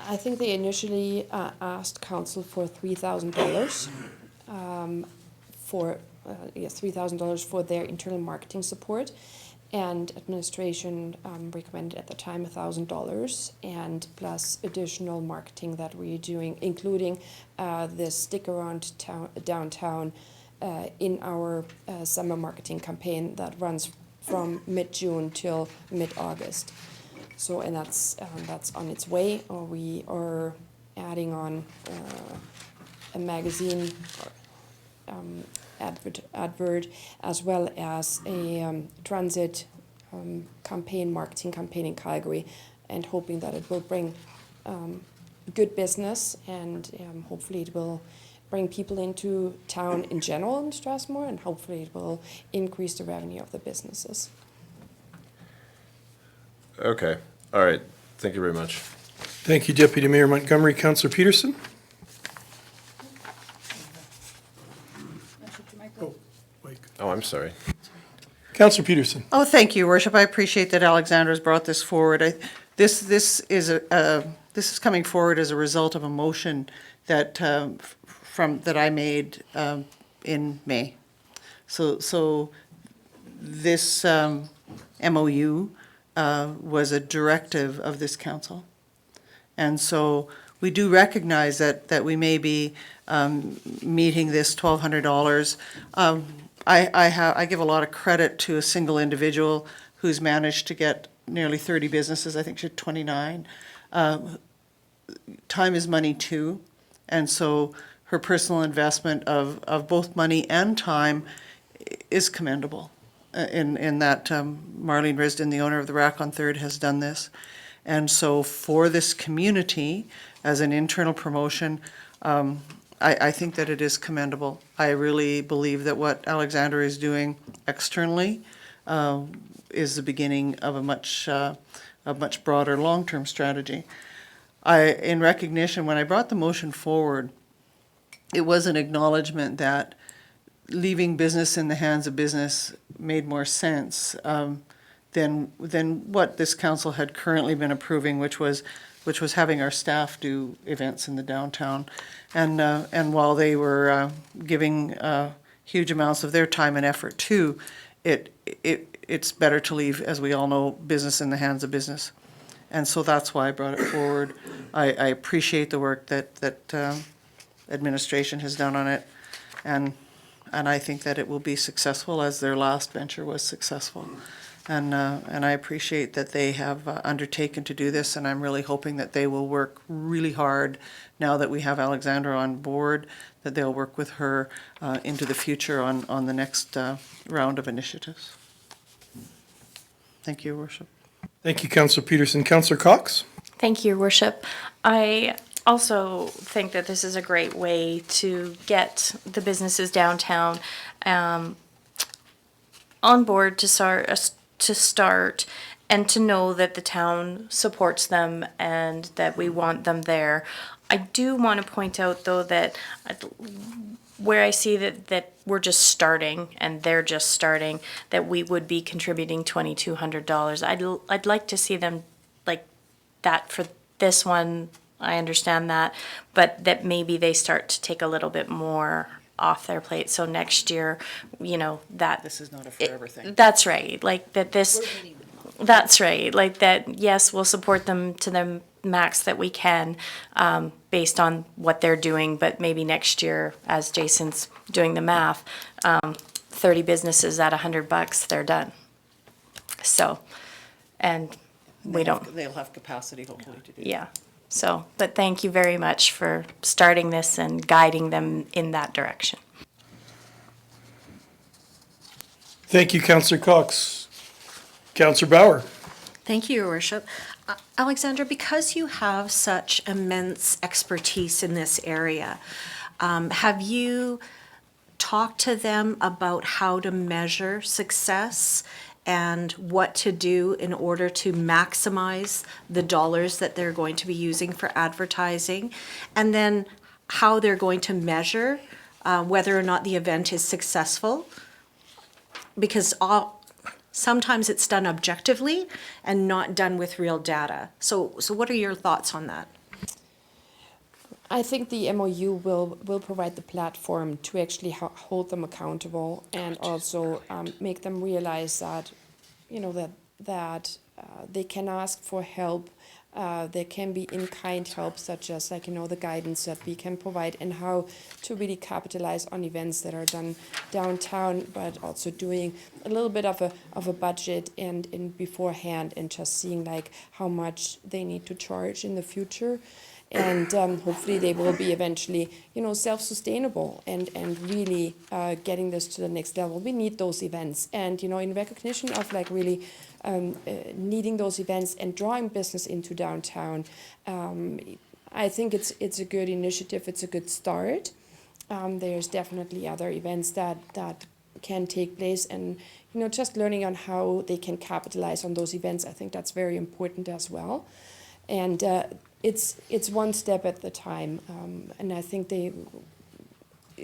I think they initially asked council for $3,000 $3,000 for their internal marketing support, and administration recommended at the time $1,000, and plus additional marketing that we're doing, including this Stick Around Downtown in our summer marketing campaign that runs from mid-June till mid-August. So, and that's on its way. We are adding on a magazine advert, as well as a transit marketing campaign in Calgary, and hoping that it will bring good business, and hopefully it will bring people into town in general in Strathmore, and hopefully it will increase the revenue of the businesses. Okay, all right, thank you very much. Thank you, Deputy Mayor Montgomery. Councillor Peterson? Oh, I'm sorry. Councillor Peterson? Oh, thank you, Worship. I appreciate that Alexandra's brought this forward. This is coming forward as a result of a motion that that I made in May. So this MOU was a directive of this council. And so we do recognize that we may be meeting this $1,200. I give a lot of credit to a single individual who's managed to get nearly 30 businesses, I think she's 29. Time is money too, and so her personal investment of both money and time is commendable. In that Marlene Risden, the owner of the Rack on Third, has done this. And so for this community, as an internal promotion, I think that it is commendable. I really believe that what Alexandra is doing externally is the beginning of a much broader long-term strategy. In recognition, when I brought the motion forward, it was an acknowledgement that leaving business in the hands of business made more sense than what this council had currently been approving, which was having our staff do events in the downtown. And while they were giving huge amounts of their time and effort too, it's better to leave, as we all know, business in the hands of business. And so that's why I brought it forward. I appreciate the work that administration has done on it, and I think that it will be successful, as their last venture was successful. And I appreciate that they have undertaken to do this, and I'm really hoping that they will work really hard now that we have Alexandra on board, that they'll work with her into the future on the next round of initiatives. Thank you, Your Worship. Thank you, Councillor Peterson. Councillor Cox? Thank you, Your Worship. I also think that this is a great way to get the businesses downtown on board to start and to know that the town supports them and that we want them there. I do want to point out, though, that where I see that we're just starting and they're just starting, that we would be contributing $2,200. I'd like to see them like that for this one. I understand that, but that maybe they start to take a little bit more off their plate. So next year, that This is not a forever thing. that's right. Like that that's right. Like that, yes, we'll support them to the max that we can based on what they're doing. But maybe next year, as Jason's doing the math, 30 businesses at $100, they're done. So, and They'll have capacity, hopefully, to do that. Yeah. So, but thank you very much for starting this and guiding them in that direction. Thank you, Councillor Cox. Councillor Bauer? Thank you, Your Worship. Alexandra, because you have such immense expertise in this area, have you talked to them about how to measure success and what to do in order to maximize the dollars that they're going to be using for advertising, and then how they're going to measure whether or not the event is successful? Because sometimes it's done objectively and not done with real data. So what are your thoughts on that? I think the MOU will provide the platform to actually hold them accountable and also make them realize that, that they can ask for help. There can be in-kind help, such as the guidance that we can provide and how to really capitalize on events that are done downtown, but also doing a little bit of a budget and in beforehand and just seeing how much they need to charge in the future. And hopefully they will be eventually, self-sustainable and really getting this to the next level. We need those events. And, in recognition of really needing those events and drawing business into downtown, I think it's a good initiative. It's a good start. There's definitely other events that can take place, and, just learning on how they can capitalize on those events. I think that's very important as well. And it's one step at the time, and I think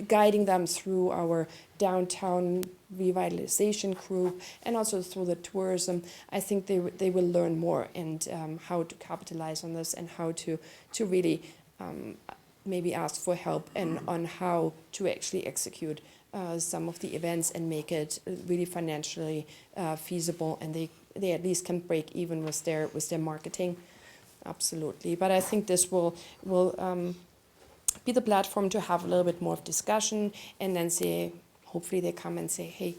guiding them through our downtown revitalization group and also through the tourism, I think they will learn more and how to capitalize on this and how to really maybe ask for help and on how to actually execute some of the events and make it really financially feasible, and they at least can break even with their marketing. Absolutely. But I think this will be the platform to have a little bit more of discussion, and then say, hopefully they come and say, hey,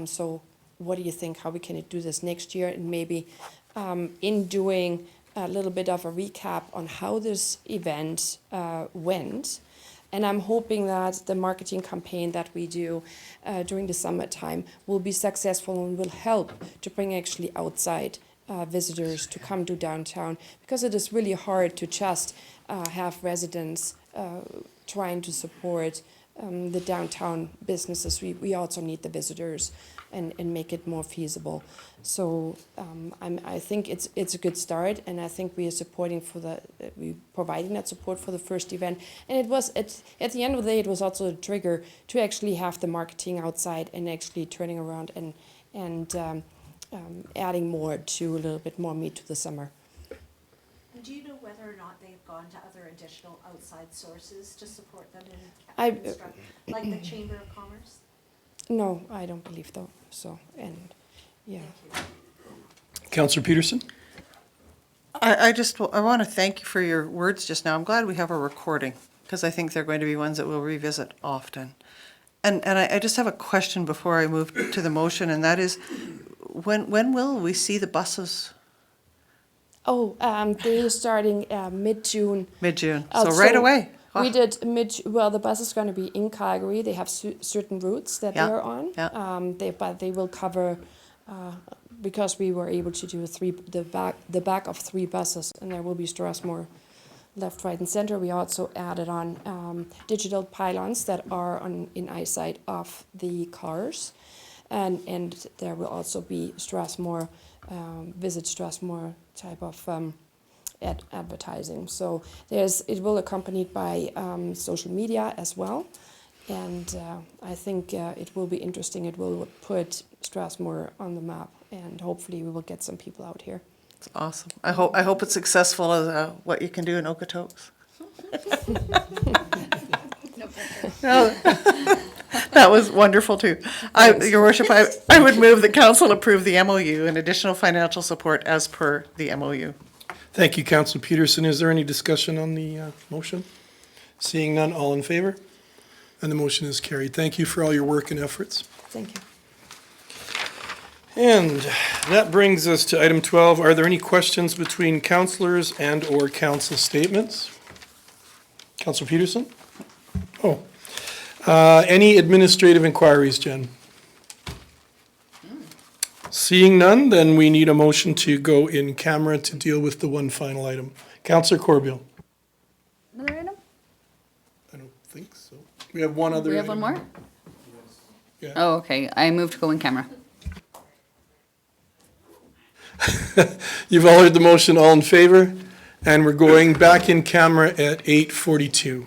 so what do you think, how we can do this next year? And maybe in doing a little bit of a recap on how this event went. And I'm hoping that the marketing campaign that we do during the summertime will be successful and will help to bring actually outside visitors to come to downtown, because it is really hard to just have residents trying to support the downtown businesses. We also need the visitors and make it more feasible. So I think it's a good start, and I think we are supporting we providing that support for the first event. And it was at the end of the day, it was also a trigger to actually have the marketing outside and actually turning around and adding more to a little bit more meat to the summer. And do you know whether or not they've gone to other additional outside sources to support them like the Chamber of Commerce? No, I don't believe so. So, and yeah. Councillor Peterson? I want to thank you for your words just now. I'm glad we have a recording, because I think they're going to be ones that we'll revisit often. And I just have a question before I move to the motion, and that is, when will we see the buses? Oh, they're starting mid-June. Mid-June, so right away. We did the bus is going to be in Calgary. They have certain routes that they're on. Yeah. But they will cover, because we were able to do the back of 3 buses, and there will be Strathmore left, right, and center. We also added on digital pylons that are in eyesight of the cars, and there will also be Strathmore, visit Strathmore type of advertising. So it will accompanied by social media as well, and I think it will be interesting. It will put Strathmore on the map, and hopefully we will get some people out here. It's awesome. I hope it's successful as what you can do in Okotoks. No, that was wonderful too. Your Worship, I would move that council approve the MOU and additional financial support as per the MOU. Thank you, Councillor Peterson. Is there any discussion on the motion? Seeing none, all in favor? And the motion is carried. Thank you for all your work and efforts. Thank you. And that brings us to item 12. Are there any questions between councillors and/or council statements? Councillor Peterson? Oh. Any administrative inquiries, Jen? Seeing none, then we need a motion to go in camera to deal with the one final item. Councillor Corbeil? Another item? I don't think so. We have one other We have item. one more? Yeah. Oh, okay. I move to go in camera. You've all heard the motion, all in favor? And we're going back in camera at 8:42.